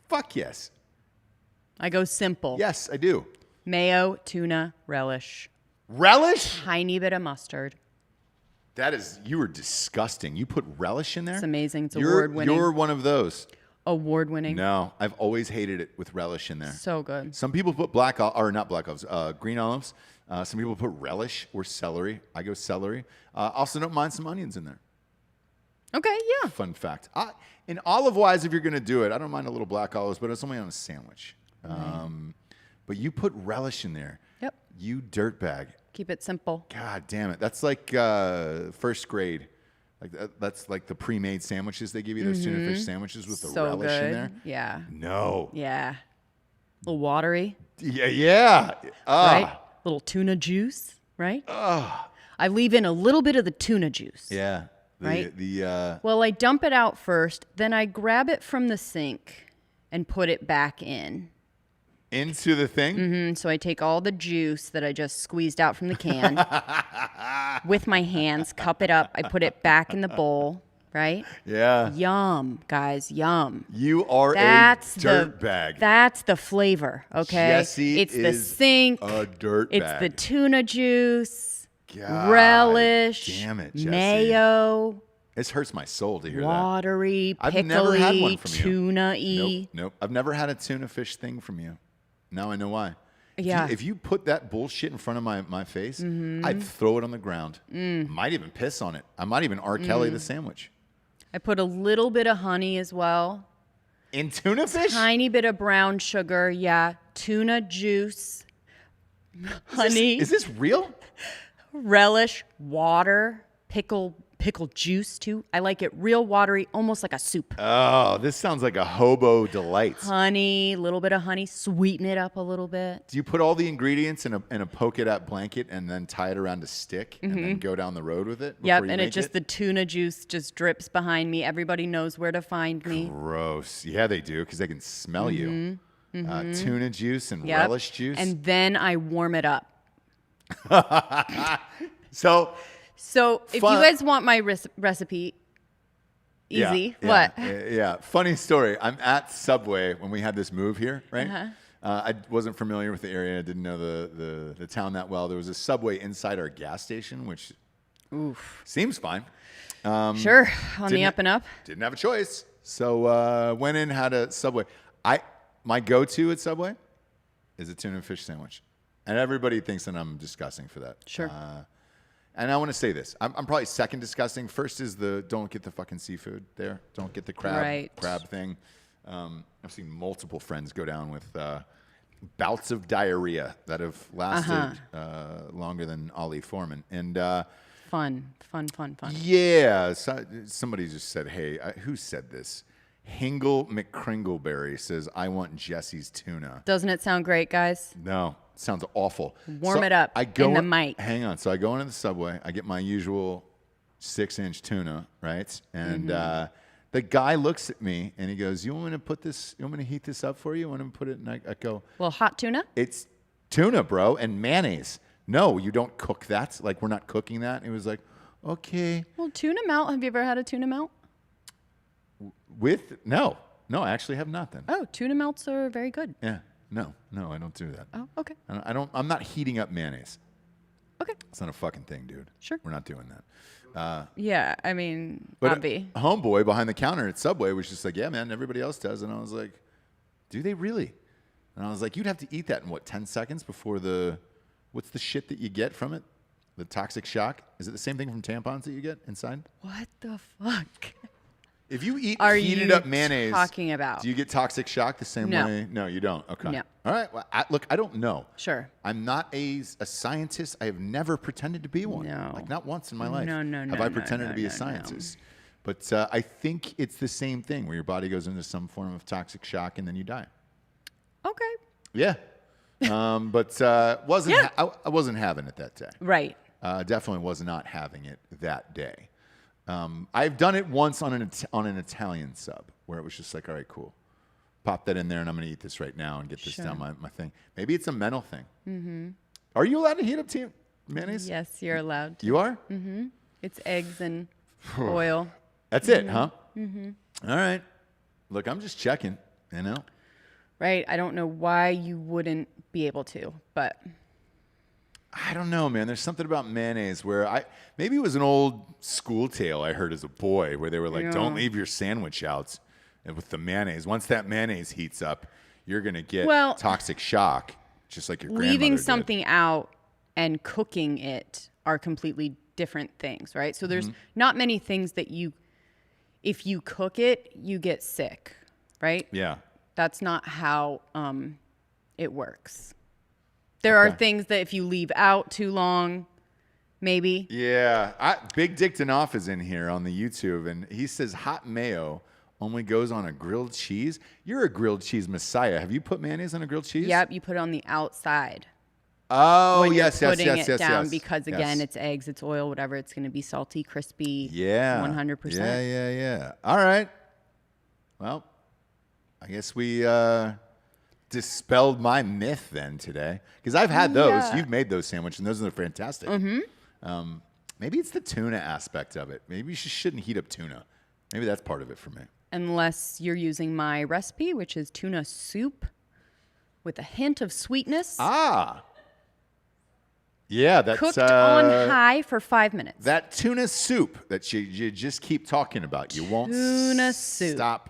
Fuck yes. I go simple. Yes, I do. Mayo, tuna, relish. Relish? Tiny bit of mustard. You are disgusting. You put relish in there? It's amazing. It's award-winning. You're one of those. Award-winning. No, I've always hated it with relish in there. So good. Some people put green olives. Some people put relish or celery. I go celery. Also don't mind some onions in there. Okay, yeah. Fun fact. And olive-wise, if you're going to do it, I don't mind a little black olives, but it's only on a sandwich. But you put relish in there. Yep. You dirtbag. Keep it simple. God damn it. That's like first grade. That's like the pre-made sandwiches they give you, those tuna fish sandwiches with the So relish good. in there. Yeah. No. Yeah. A little watery. Yeah. Right? Little tuna juice, right? I leave in a little bit of the tuna juice. Yeah. Right? Well, I dump it out first, then I grab it from the sink and put it back in. into the thing? So I take all the juice that I just squeezed out from the can with my hands, cup it up. I put it back in the bowl, right? Yeah. Yum, guys, yum. You are That's a dirtbag. That's the flavor, okay? Jessie it's the is sink. a dirtbag. It's the tuna juice, God relish, damn it, Jessie. mayo, This hurts my soul to hear that. watery, I've never had one pickly, from you. tuna-y. Nope. I've never had a tuna fish thing from you. Now I know why. Yeah. If you put that bullshit in front of my face, I'd throw it on the ground. Might even piss on it. I might even R. Kelly the sandwich. I put a little bit of honey as well. In tuna fish? Tiny bit of brown sugar, yeah. Tuna juice, honey, Is this real? relish, water, pickled juice too. I like it real watery, almost like a soup. Oh, this sounds like a hobo delight. Honey, a little bit of honey, sweeten it up a little bit. Do you put all the ingredients in a poke-it-up blanket and then tie it around a stick and then go down the road with it? Yep, and the tuna juice just drips behind me. Everybody knows where to find me. Gross. Yeah, they do, because they can smell you. Tuna juice and Yep. relish juice. And then I warm it up. So if you guys want my recipe, yeah, easy. yeah, What? Yeah. Funny story. I'm at Subway when we had this move here, right? I wasn't familiar with the area. I didn't know the town that well. There was a Subway inside our gas station, which seems fine. Sure, on the up and up. Didn't have a choice. So went in, had a Subway. My go-to at Subway is a tuna and fish sandwich. And everybody thinks that I'm disgusting for that. Sure. And I want to say this. I'm probably second disgusting. First is don't get the fucking seafood there. Don't get the crab thing. I've seen multiple friends go down with bouts of diarrhea that have lasted longer than Ollie Foreman. And Fun. yeah, somebody just said, hey, who said this? Hingle McCringleberry says, I want Jessie's tuna. Doesn't it sound great, guys? No, sounds awful. Warm it up in the mic. Hang on. So I go into the Subway. I get my usual 6-inch tuna, right? And the guy looks at me and he goes, you want me to put this, you want me to heat this up for you? You want me to put it in, I go. Well, hot tuna? It's tuna, bro, and mayonnaise. No, you don't cook that. Like, we're not cooking that. And he was like, okay. Well, tuna melt. Have you ever had a tuna melt? No, I actually have not then. Oh, tuna melts are very good. Yeah, no, I don't do that. Oh, okay. I'm not heating up mayonnaise. Okay. It's not a fucking thing, dude. Sure. We're not doing that. Yeah, I mean, But Bobby. a homeboy behind the counter at Subway was just like, yeah, man, everybody else does. And I was like, do they really? And I was like, you'd have to eat that in 10 seconds before what's the shit that you get from it? The toxic shock? Is it the same thing from tampons that you get inside? What the fuck? If you eat Are heated you up mayonnaise, talking about? do you get toxic shock the same No. way? No, you don't. Okay. No. All right. Well, look, I don't know. Sure. I'm not a scientist. I have never pretended to be one. No. Like, not once in my life. No, have I pretended to be a scientist. But I think it's the same thing where your body goes into some form of toxic shock and then you die. Okay. Yeah. But wasn't Yeah. I wasn't having it that day. Right. Definitely was not having it that day. I've done it once on an Italian sub where it was just like, all right, cool. Pop that in there and I'm going to eat this right now and get this down my thing. Maybe it's a mental thing. Mm-hmm. Are you allowed to heat up mayonnaise? Yes, you're allowed to. You are? Mm-hmm. It's eggs and oil. That's it, huh? Mm-hmm. All right. Look, I'm just checking, you know? Right. I don't know why you wouldn't be able to, but... I don't know, man. There's something about mayonnaise where maybe it was an old school tale I heard as a boy where they were like, don't leave your sandwich out with the mayonnaise. Once that mayonnaise heats up, you're going to get toxic shock, just like your grandmother leaving did. something out and cooking it are completely different things, right? So there's not many things that if you cook it, you get sick, right? Yeah. That's not how it works. There are things that if you leave out too long, maybe. Yeah. Big Dick Danoff is in here on the YouTube, and he says hot mayo only goes on a grilled cheese. You're a grilled cheese messiah. Have you put mayonnaise on a grilled cheese? Yep, you put it on the outside. Oh, when yes, you're yes, putting yes, it yes, down yes. because again, it's eggs, it's oil, whatever. It's going to be salty, crispy. Yeah. 100%. Yeah. All right. Well, I guess we dispelled my myth then today because I've had those. Yeah. You've made those sandwiches, and those are fantastic. Mm-hmm. Maybe it's the tuna aspect of it. Maybe you shouldn't heat up tuna. Maybe that's part of it for me. Unless you're using my recipe, which is tuna soup with a hint of sweetness. Yeah, that's cooked on high for 5 minutes. That tuna soup that you just keep talking about. You won't Tuna soup. stop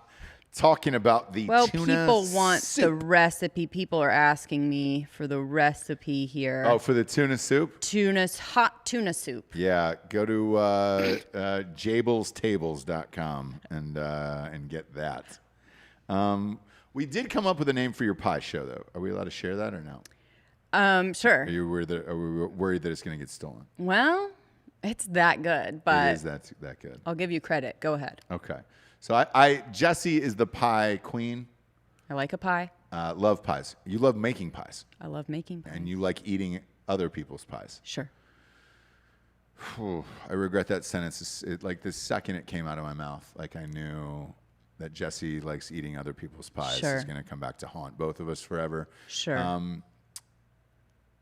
talking about the well, tuna people want soup. the recipe. People are asking me for the recipe here. Oh, for the tuna soup? Hot tuna soup. Yeah, go to jablestables.com and get that. We did come up with a name for your pie show, though. Are we allowed to share that or no? Sure. Are we worried that it's going to get stolen? Well, It's that good, but It is that good. I'll give you credit. Go ahead. Okay. So Jessie is the pie queen. I like a pie. Love pies. You love making pies. I love making pies. And you like eating other people's pies. Sure. Whew, I regret that sentence. Like the second it came out of my mouth, like I knew that Jessie likes eating other people's pies. Sure. Is going to come back to haunt both of us forever. Sure.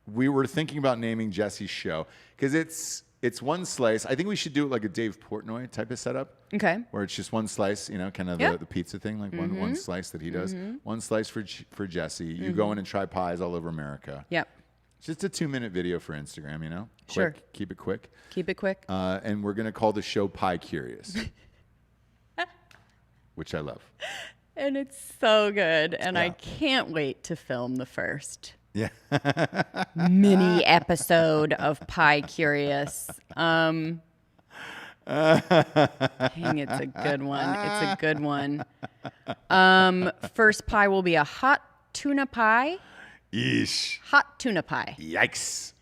We were thinking about naming Jessie's show because it's one slice. I think we should do it like a Dave Portnoy type of setup. Okay. Where it's just one slice, kind of the pizza thing, like one slice that he does. One slice for Jessie. You go in and try pies all over America. Yep. It's just a 2-minute video for Instagram, Quick, Sure. Keep it quick. Keep it quick. And we're going to call the show Pie Curious, which I love. And it's so good. And I Yeah. can't wait to film the first Yeah. mini episode of Pie Curious. Dang, it's a good one. It's a good one. First pie will be a hot tuna pie. Yeesh. Hot tuna pie. Yikes.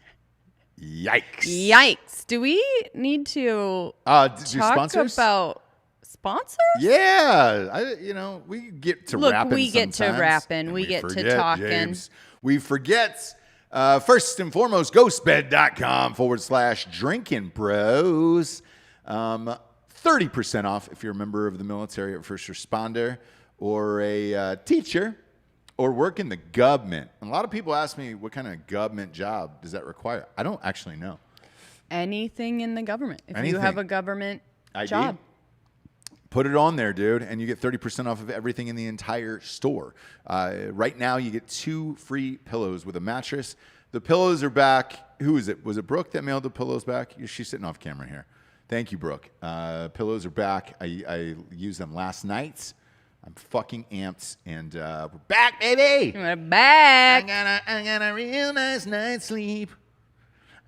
Yikes. Do we need to Do talk sponsors? about sponsors? Yeah. We get to Look, rapping we get to sometimes, rapping. and We get to forget, talking. James. We forget. First and foremost, ghostbed.com/Drinkin Bros. 30% off if you're a member of the military or first responder or a teacher or work in the government. And a lot of people ask me, what kind of government job does that require? I don't actually know. Anything in the government. If you Anything. have a government ID. job. Put it on there, dude, and you get 30% off of everything in the entire store. Right now, you get 2 free pillows with a mattress. The pillows are back. Who is it? Was it Brooke that mailed the pillows back? She's sitting off camera here. Thank you, Brooke. Pillows are back. I used them last night. I'm fucking amped, and we're back, baby. We're back. I got a real nice night's sleep.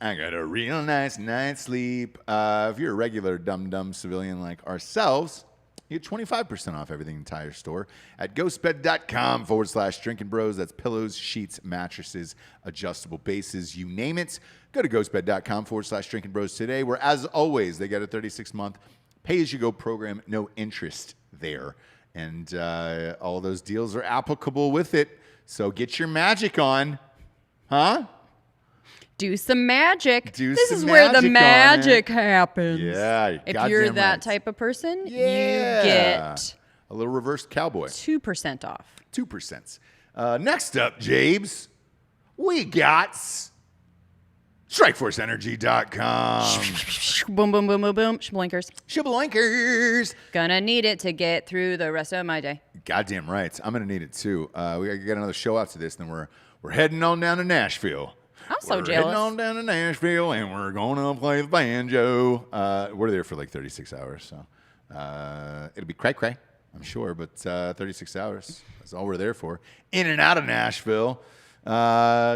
I got a real nice night's sleep. If you're a regular dumb civilian like ourselves, you get 25% off everything in the entire store at ghostbed.com/Drinkin Bros. That's pillows, sheets, mattresses, adjustable bases, you name it. Go to ghostbed.com/Drinkin Bros today, where, as always, they get a 36-month pay-as-you-go program, no interest there. And all those deals are applicable with it. So get your magic on. Huh? Do some magic. Do this some is where the magic on magic happens. Yeah, If goddamn you're that right. type of person, Yeah. you get a little reverse cowboy. 2% off. 2%. Next up, Jabes, we got StrikeForceEnergy.com. Boom, boom, boom, boom, boom. Blinkers. Shibblinkers. Gonna need it to get through the rest of my day. Goddamn right. I'm going to need it too. We got another show after this, then we're heading on down to Nashville. I'm so We're jealous. heading on down to Nashville, and we're going to play the banjo. We're there for like 36 hours, so it'll be cray-cray, I'm sure, but 36 hours. That's all we're there for. In and out of Nashville.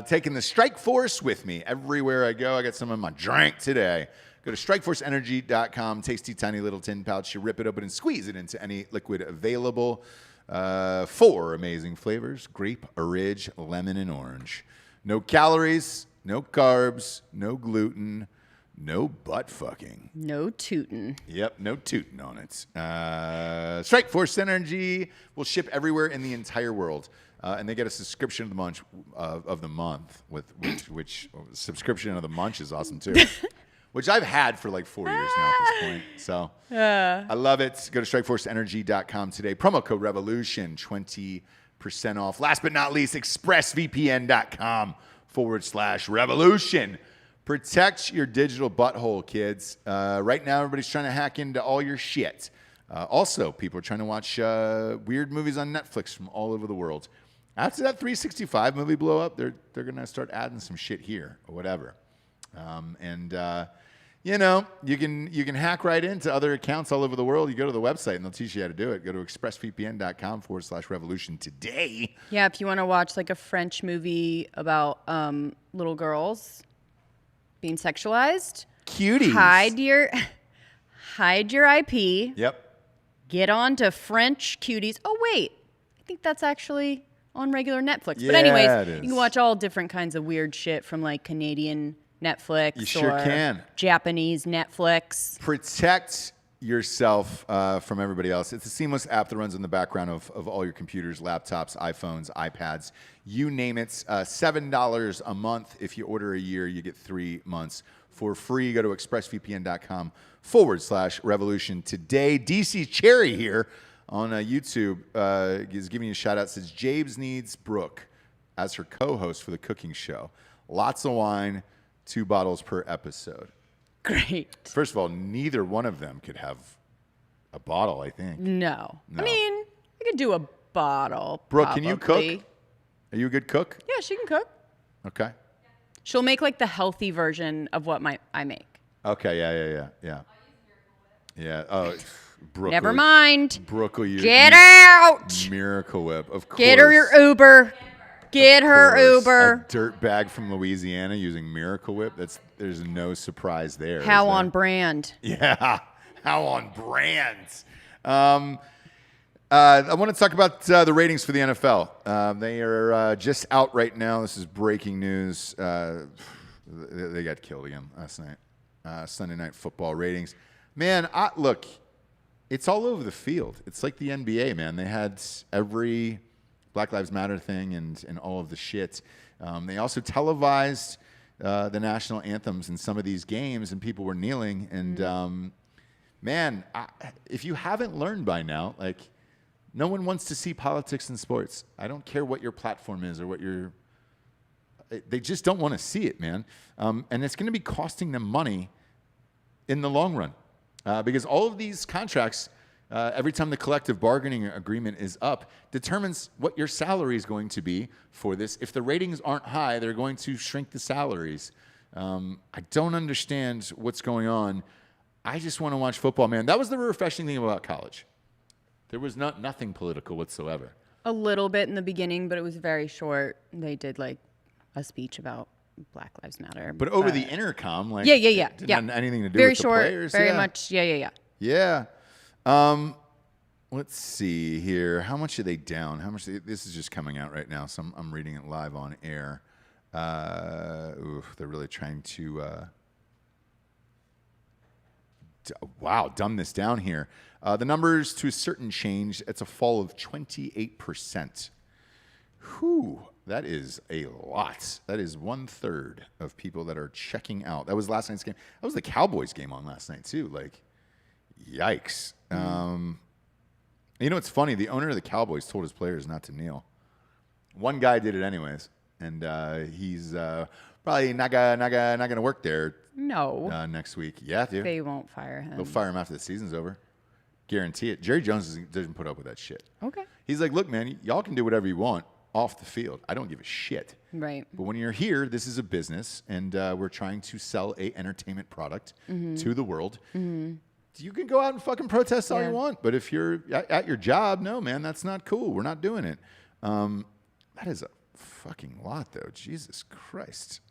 Taking the Strike Force with me everywhere I go. I got some in my drink today. Go to StrikeForceEnergy.com. Tasty, tiny little tin pouch. You rip it open and squeeze it into any liquid available. 4 amazing flavors: grape, orange, lemon, and orange. No calories, no carbs, no gluten, no butt fucking. No tootin'. Yep, no tootin' on it. Strike Force Energy will ship everywhere in the entire world. And they get a subscription of the month, which subscription of the month is awesome too. Which I've had for like 4 years now at this point. So I love it. Go to StrikeForceEnergy.com today. Promo code REVOLUTION, 20% off. Last but not least, ExpressVPN.com/revolution. Protect your digital butthole, kids. Right now, everybody's trying to hack into all your shit. Also, people are trying to watch weird movies on Netflix from all over the world. After that 365 movie blow up, they're going to start adding some shit here or whatever. You can hack right into other accounts all over the world. You go to the website and they'll teach you how to do it. Go to expressvpn.com/revolution today. Yeah, if you want to watch like a French movie about little girls being sexualized, Cuties. hide your IP. Yep. Get on to French Cuties. Oh wait, I think that's actually on regular Netflix. Yeah, But anyways, it is. you can watch all different kinds of weird shit from like Canadian Netflix. You sure or can. Japanese Netflix. Protect yourself from everybody else. It's a seamless app that runs in the background of all your computers, laptops, iPhones, iPads, you name it. $7 a month. If you order a year, you get 3 months for free. Go to expressvpn.com/revolution today. DC Cherry here on YouTube is giving you a shout out. Says Jabes needs Brooke as her co-host for the cooking show. Lots of wine, 2 bottles per episode. Great. First of all, neither one of them could have a bottle, I think. No. I mean, I could do a bottle. Brooke, probably. can you cook? Are you a good cook? Yeah, she can cook. Okay. She'll make like the healthy version of what I make. Okay, yeah. Yeah. Oh, Brooke. Never mind. Brooke, will Get out. Miracle Whip, of course. Get her your Uber. Get her Uber. A dirt bag from Louisiana using Miracle Whip. There's no surprise there. How on brand. Yeah. How on brand. I want to talk about the ratings for the NFL. They are just out right now. This is breaking news. They got killed again last night. Sunday Night Football ratings. Man, look, it's all over the field. It's like the NBA, man. They had every Black Lives Matter thing and all of the shit. They also televised the national anthems in some of these games, and people were kneeling. And man, if you haven't learned by now, like, no one wants to see politics in sports. I don't care what your platform is or what they just don't want to see it, man. And it's going to be costing them money in the long run. Because all of these contracts, every time the collective bargaining agreement is up, determines what your salary is going to be for this. If the ratings aren't high, they're going to shrink the salaries. I don't understand what's going on. I just want to watch football, man. That was the refreshing thing about college. There was nothing political whatsoever. A little bit in the beginning, but it was very short. They did like a speech about Black Lives Matter. But over the intercom, like, yeah. it didn't have anything to do very with short, the players. Very much, yeah. Yeah. Let's see here. How much are they down? This is just coming out right now, so I'm reading it live on air. They're really trying to dumb this down here. The numbers to a certain change, it's a fall of 28%. Whew, that is a lot. That is 1/3 of people that are checking out. That was last night's game. That was the Cowboys game on last night too. Like, yikes. You know, it's funny. The owner of the Cowboys told his players not to kneel. One guy did it anyways, and he's probably not gonna work there. No. Next week. Yeah, dude. They won't fire him. They'll fire him after the season's over. Guarantee it. Jerry Jones doesn't put up with that shit. Okay. He's like, look, man, y'all can do whatever you want off the field. I don't give a shit. Right. But when you're here, this is a business, and we're trying to sell a entertainment product to the world. Mm-hmm. You can go out and fucking protest all you want, but if you're at your job, no, man, that's not cool. We're not doing it. That is a fucking lot, though. Jesus Christ.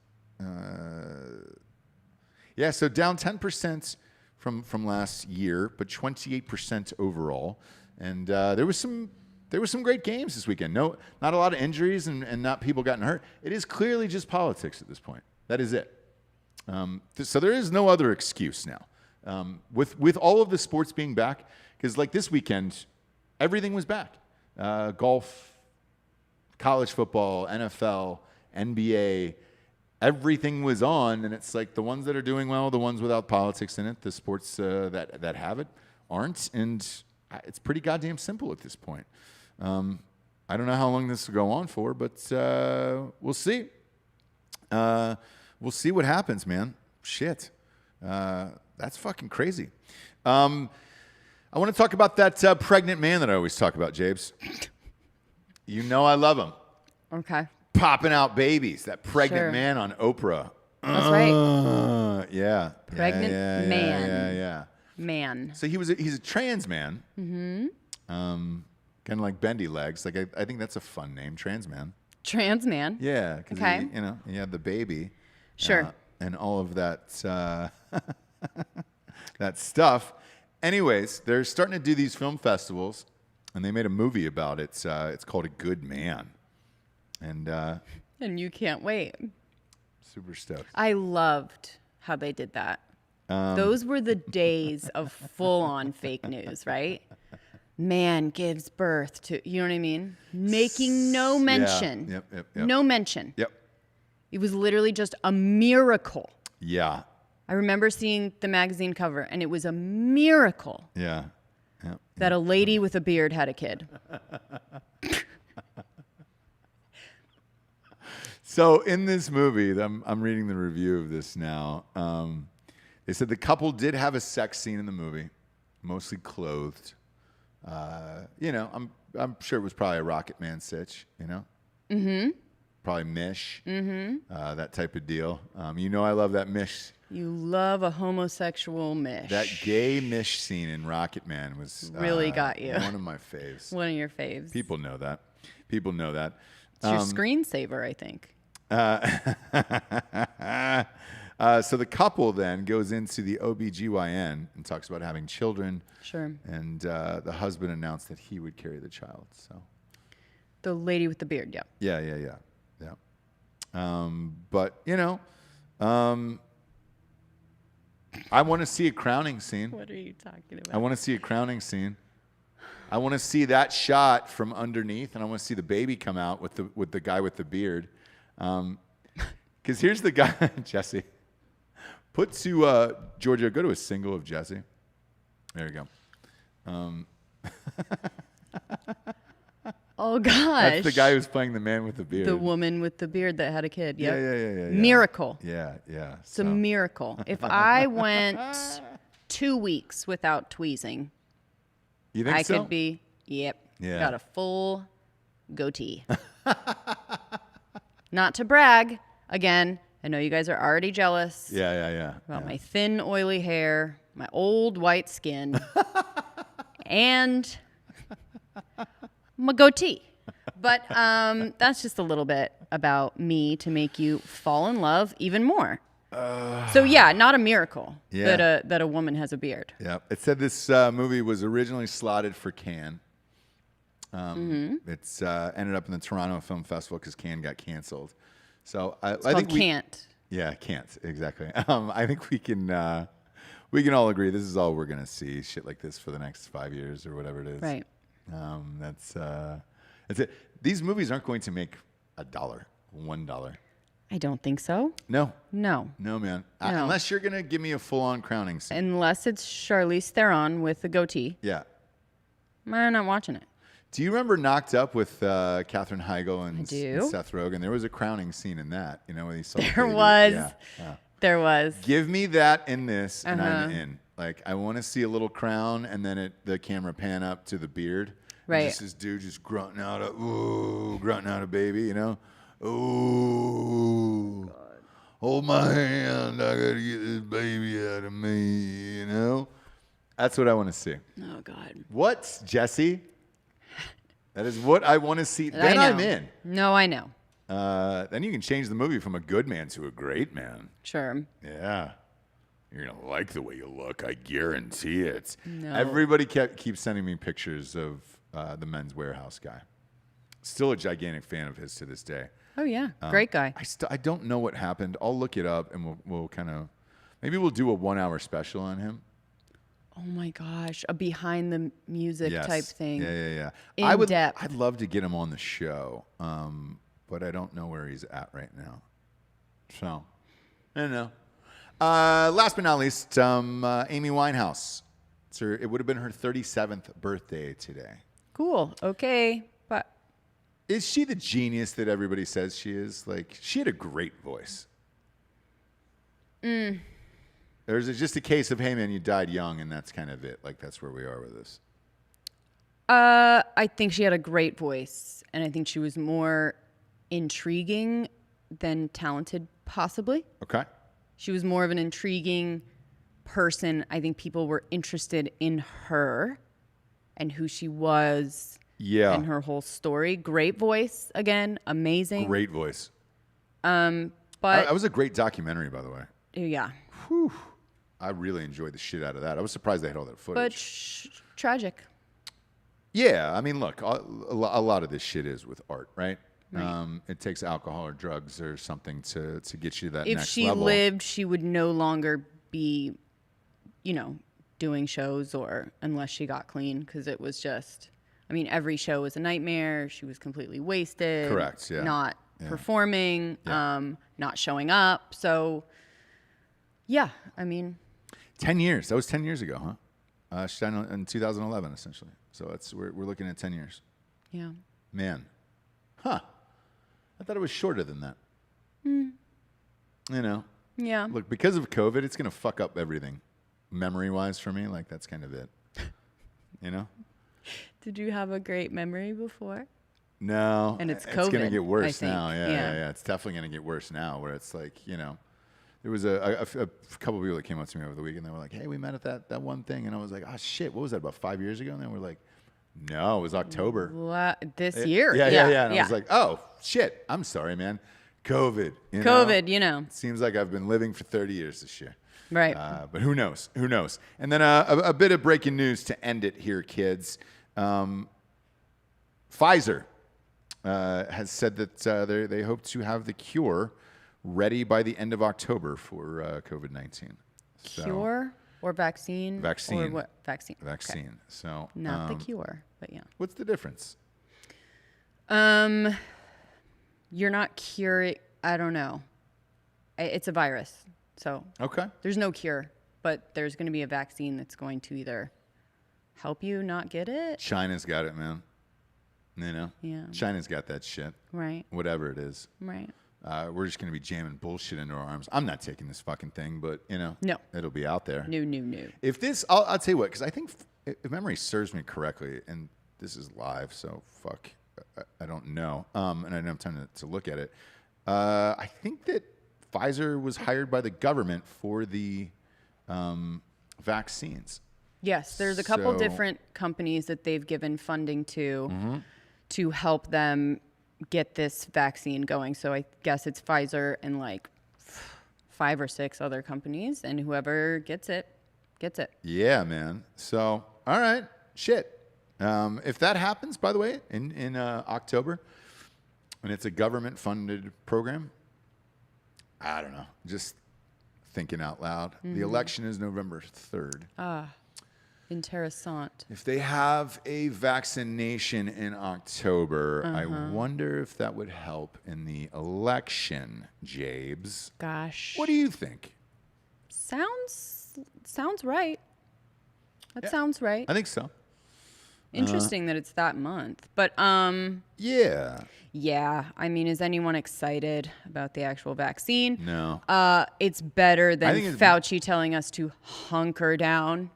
Yeah, so down 10% from last year, but 28% overall. And there was some great games this weekend. No, not a lot of injuries and not people gotten hurt. It is clearly just politics at this point. That is it. So there is no other excuse now. With all of the sports being back, because like this weekend, everything was back. Golf, college football, NFL, NBA, everything was on, and it's like the ones that are doing well, the ones without politics in it, the sports that have it aren't, and it's pretty goddamn simple at this point. I don't know how long this will go on for, but we'll see. We'll see what happens, man. Shit. That's fucking crazy. I want to talk about that pregnant man that I always talk about, Jabes. You know I love him. Okay. Popping out babies. That pregnant Sure. man on Oprah. That's right. Yeah. Pregnant man. Yeah. Man. So he's a trans man. Mm-hmm. Kind of like bendy legs. Like I think that's a fun name, trans man. Trans man. Yeah. Because Okay. he had the baby. Sure. And all of that that stuff. Anyways, they're starting to do these film festivals, and they made a movie about it. It's called A Good Man. And And you can't wait. Super stoked. I loved how they did that. Those were the days of full-on fake news, right? Man gives birth to, you know what I mean? Making no mention. Yeah. Yep. No mention. Yep. It was literally just a miracle. Yeah. I remember seeing the magazine cover, and it was a miracle Yeah. Yep. that a lady with a beard had a kid. So in this movie, I'm reading the review of this now. They said the couple did have a sex scene in the movie, mostly clothed. I'm sure it was probably a Rocket Man sitch, Mm-hmm. Probably mish. Mm-hmm. That type of deal. I love that mish. You love a homosexual mish. That gay mish scene in Rocket Man was really got you. One of my faves. One of your faves. People know that. It's your screensaver, I think. So the couple then goes into the OBGYN and talks about having children. Sure. And the husband announced that he would carry the child. So the lady with the beard, yeah. Yeah. But I want to see a crowning scene. What are you talking about? I want to see a crowning scene. I want to see that shot from underneath, and I want to see the baby come out with the guy with the beard. Because here's the guy, Jessie. Put to Georgia. Go to a single of Jessie. There you go. Oh gosh. That's the guy who's playing the man with the beard. The woman with the beard that had a kid. Yep. Yeah. Miracle. Yeah. It's a miracle. If I went 2 weeks without tweezing, You think I so? could be. Yep. Yeah. Got a full goatee. Not to brag. Again, I know you guys are already jealous Yeah. about my thin, oily hair, my old white skin, and my goatee. But that's just a little bit about me to make you fall in love even more. So yeah, not a miracle that a woman has a beard. Yeah. It said this movie was originally slotted for Cannes. It's ended up in the Toronto Film Festival because Cannes got canceled. So I think can't. Yeah, can't exactly. I think we can all agree this is all we're gonna see, shit like this for the next 5 years or whatever it is. Right. That's it. These movies aren't going to make $1. I don't think so. No, No. man. No. Unless you're gonna give me a full-on crowning scene. Unless it's Charlize Theron with the goatee. Yeah. I'm not watching it. Do you remember Knocked Up with Katherine Heigl and do. Seth Rogen? There was a crowning scene in that. When he saw the There baby. was. Yeah. There was. Give me that in this, and I'm in. Like, I want to see a little crown, and then the camera pan up to the beard. Right. And just this dude just grunting out a baby, Ooh. Hold my hand. I got to get this baby out of me, That's what I want to see. Oh, God. What, Jessie? That is what I want to see. Then I know. I'm in. No, I know. Then you can change the movie from a good man to a great man. Sure. Yeah. You're going to like the way you look. I guarantee it. No. Everybody keeps sending me pictures of the Men's Warehouse guy. Still a gigantic fan of his to this day. Oh, yeah. Great guy. I don't know what happened. I'll look it up, and we'll kind of maybe we'll do a 1-hour special on him. Oh, my gosh. A behind the music type thing. Yeah. In depth. I'd love to get him on the show, but I don't know where he's at right now. So, I don't know. Last but not least, Amy Winehouse. It would have been her 37th birthday today. Cool. Okay. But Is she the genius that everybody says she is? Like, she had a great voice. Or is it just a case of, hey, man, you died young, and that's kind of it? Like, that's where we are with this. I think she had a great voice, and I think she was more intriguing than talented, possibly. Okay. She was more of an intriguing person. I think people were interested in her and who she was and her whole story. Great voice, again, amazing. Great voice. But that was a great documentary, by the way. yeah, Whew. I really enjoyed the shit out of that. I was surprised they had all that footage. but tragic. Yeah, I mean, look, a lot of this shit is with art, right? Right. It takes alcohol or drugs or something to get you to that If next she level. lived, she would no longer be, doing shows or unless she got clean because it was just, every show was a nightmare. She was completely wasted. Correct, yeah. Not Yeah. performing, Yeah. not showing up. So, yeah, 10 years. That was 10 years ago, huh? She died in 2011, essentially. So we're looking at 10 years. yeah. Man. Huh. I thought it was shorter than that. Yeah. Look, because of COVID, it's going to fuck up everything. Memory-wise for me, like, that's kind of it. Did you have a great memory before? No. And it's It's going to COVID, get worse I think. now. Yeah. Yeah. It's definitely going to get worse now where it's like, there was a couple of people that came up to me over the weekend. They were like, hey, we met at that one thing. And I was like, oh, shit, what was that, about 5 years ago? And they were like, no, it was October. This year? Yeah. And I was like, oh, shit, I'm sorry, man. COVID. COVID. It seems like I've been living for 30 years this year. Right. But who knows? Who knows? And then a bit of breaking news to end it here, kids. Pfizer has said that they hope to have the cure ready by the end of October for COVID-19. Cure or vaccine? Vaccine. Or what? Vaccine. Vaccine. Okay. So Not the cure, but yeah. What's the difference? You're not curing. I don't know. It's a virus, so Okay. there's no cure, but there's going to be a vaccine that's going to either help you not get it. China's got it, man. Yeah. China's got that shit. Right. Whatever it is. Right. We're just going to be jamming bullshit into our arms. I'm not taking this fucking thing, but, No. it'll be out there. No. If this, I'll tell you what, because I think if memory serves me correctly, and this is live, so fuck, I don't know, and I didn't have time to look at it. I think that Pfizer was hired by the government for the vaccines. Yes, there's a couple So- different companies that they've given funding to Mm-hmm. to help them get this vaccine going. So I guess it's Pfizer and like 5 or 6 other companies, and whoever gets it, gets it. Yeah, man. So, all right, shit. If that happens, by the way, in October, and it's a government-funded program, I don't know. Just thinking out loud. The election is November 3rd. Interessant. If they have a vaccination in October, I wonder if that would help in the election, Jabes. Gosh. What do you think? Sounds right. That sounds right. I think so. Interesting that it's that month. But Yeah. yeah, is anyone excited about the actual vaccine? No. It's better than think it's- Fauci telling us to hunker down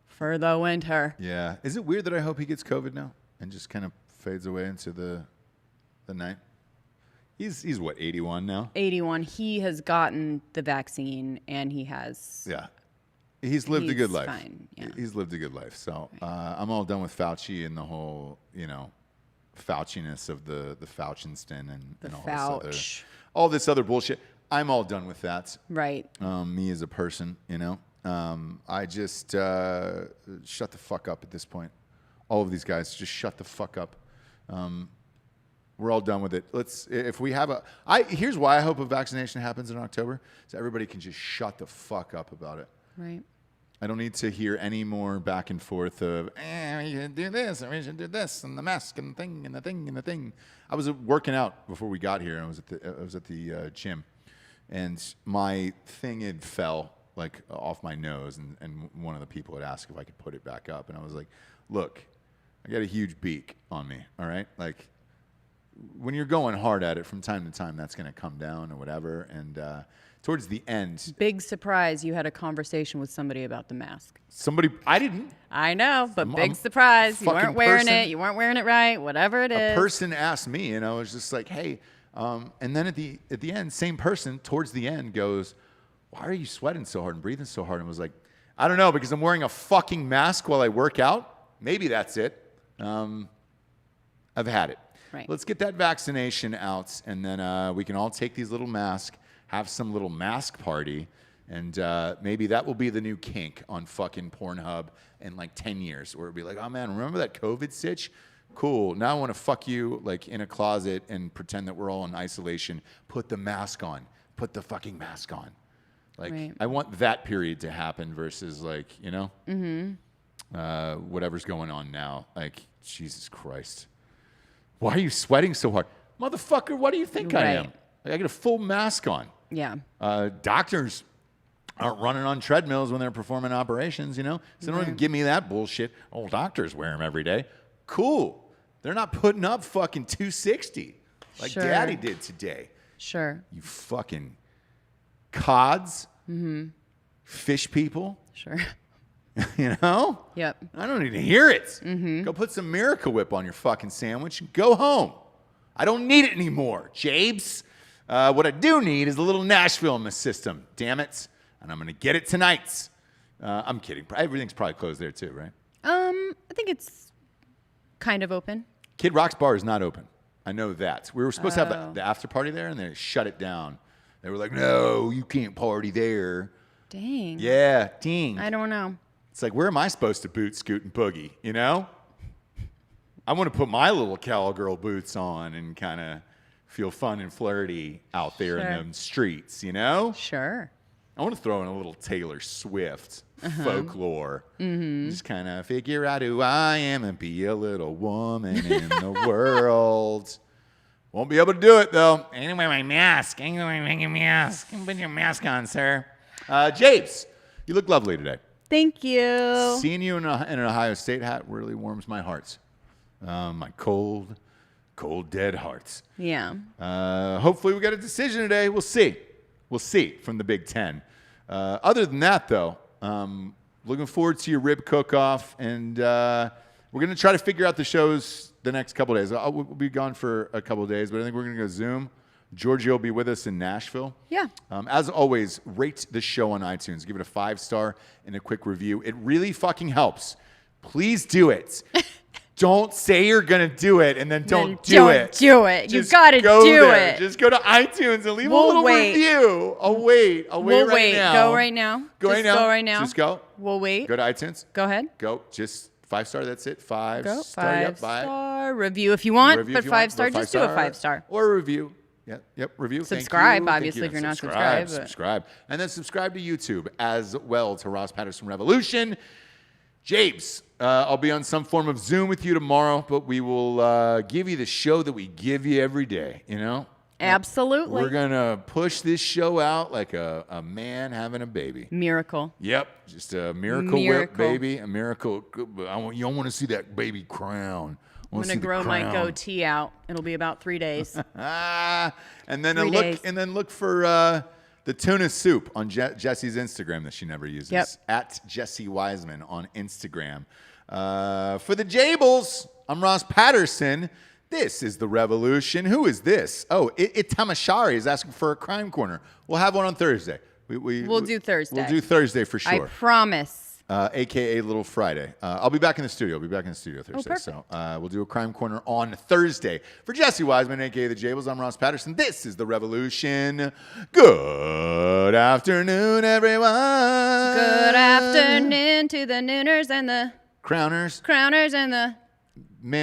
for the winter. Yeah. Is it weird that I hope he gets COVID now and just kind of fades away into the night? He's what, 81 now? 81. He has gotten the vaccine and he has. Yeah. He's lived a good He's life. fine, yeah. He's lived a good life. So I'm all done with Fauci and the whole, Fauciness of the Fauchinston and Fauch. all this other bullshit. I'm all done with that. Right. Me as a person, I just shut the fuck up at this point. All of these guys, just shut the fuck up. We're all done with it. If we have here's why I hope a vaccination happens in October, so everybody can just shut the fuck up about it. Right. I don't need to hear any more back and forth of, we should do this, and we should do this, and the mask, and the thing, and the thing, and the thing. I was working out before we got here, and I was at the gym, and my thing had fell like off my nose, and one of the people had asked if I could put it back up, and I was like, look, I got a huge beak on me, all right? Like, when you're going hard at it from time to time, that's going to come down or whatever, and towards the end, Big surprise you had a conversation with somebody about the mask. I didn't. I know, but I'm big surprise. You fucking weren't wearing person. it. You weren't wearing it right. Whatever it is. A person asked me, and I was just like, hey. And then at the end, same person towards the end goes, why are you sweating so hard and breathing so hard? And was like, I don't know, because I'm wearing a fucking mask while I work out. Maybe that's it. I've had it. Right. Let's get that vaccination out, and then we can all take these little masks, have some little mask party, and maybe that will be the new kink on fucking Pornhub in like 10 years, where it'll be like, oh man, remember that COVID sitch? Cool. Now I want to fuck you like in a closet and pretend that we're all in isolation. Put the mask on. Put the fucking mask on. Like, Right. I want that period to happen versus like, you know, whatever's going on now. Like, Jesus Christ. Why are you sweating so hard? Motherfucker, what do you think I am? Right. Like, I got a full mask on. Yeah. Doctors aren't running on treadmills when they're performing operations, you know? So they don't even give me that bullshit. Oh, doctors wear them every day. Cool. They're not putting up fucking 260 like Sure. Daddy did today. Sure. You fucking cods, fish people, Sure. you know? Yep. I don't need to hear it. Go put some Miracle Whip on your fucking sandwich and go home. I don't need it anymore, Jabes. What I do need is a little Nashville in the system, damn it. And I'm going to get it tonight. I'm kidding. Everything's probably closed there too, right? I think it's kind of open. Kid Rock's bar is not open. I know that. We were supposed to have the after party there, and they shut it down. They were like, no, you can't party there. Dang. Yeah, ding. I don't know. It's like, where am I supposed to boot, scoot, and boogie, you know? I want to put my little cowgirl boots on and kind of feel fun and flirty out there Sure. in the streets, you know? Sure. I want to throw in a little Taylor Swift folklore. Just kind of figure out who I am and be a little woman in the world. Won't be able to do it, though. I ain't gonna wear my mask. I ain't gonna wear my mask. Put your mask on, sir. Jabes, you look lovely today. Thank you. Seeing you in an Ohio State hat really warms my heart. My cold, cold, dead heart. Yeah. Hopefully we get a decision today. We'll see. We'll see from the Big Ten. Other than that, though, looking forward to your rib cook-off, and we're going to try to figure out the shows the next couple of days. We'll be gone for a couple of days, but I think we're going to go Zoom. Georgia will be with us in Nashville. Yeah. As always, rate the show on iTunes. Give it a 5-star and a quick review. It really fucking helps. Please do it. Don't say you're going to do it and then don't do it. Do it. You Just got to go do there. it. Just go to iTunes and leave a We'll little wait. review. I'll wait. We'll right wait. now. Go right now. Go Just right now. Go right now. Just go. We'll wait. Go to iTunes. Go ahead. Go. Just 5-star. That's it. 5 Go. star. Yep. 5-star review if you want, Review but if you want, 5-star. but Just do a 5-star. Or a review. Yep. Review. Thank Subscribe, you. obviously, Thank if you're not subscribe. subscribed, but- Subscribe. And then subscribe to YouTube as well to Ross Patterson Revolution. Jabes, I'll be on some form of Zoom with you tomorrow, but we will give you the show that we give you every day, you know? Absolutely. We're going to push this show out like a man having a baby. Miracle. Yep, just a miracle whip, baby. A miracle. You don't want to see that baby crown. I'm going to grow my goatee out. It'll be about 3 days. And then 3 days. look for the Tuna Soup on Jessie's Instagram that she never uses. Yep. At Jessie Wiseman on Instagram. For the Jables, I'm Ross Patterson. This is The Revolution. Who is this? Oh, Itamashari is asking for a crime corner. We'll have one on Thursday. We'll do Thursday. We'll do Thursday for sure. I promise. AKA Little Friday. I'll be back in the studio. Thursday. perfect. So we'll do a crime corner on Thursday. For Jessie Wiseman, AKA The Jables, I'm Ross Patterson. This is The Revolution. Good afternoon, everyone. Good afternoon to the nooners and the Crowners. crowners and the Male.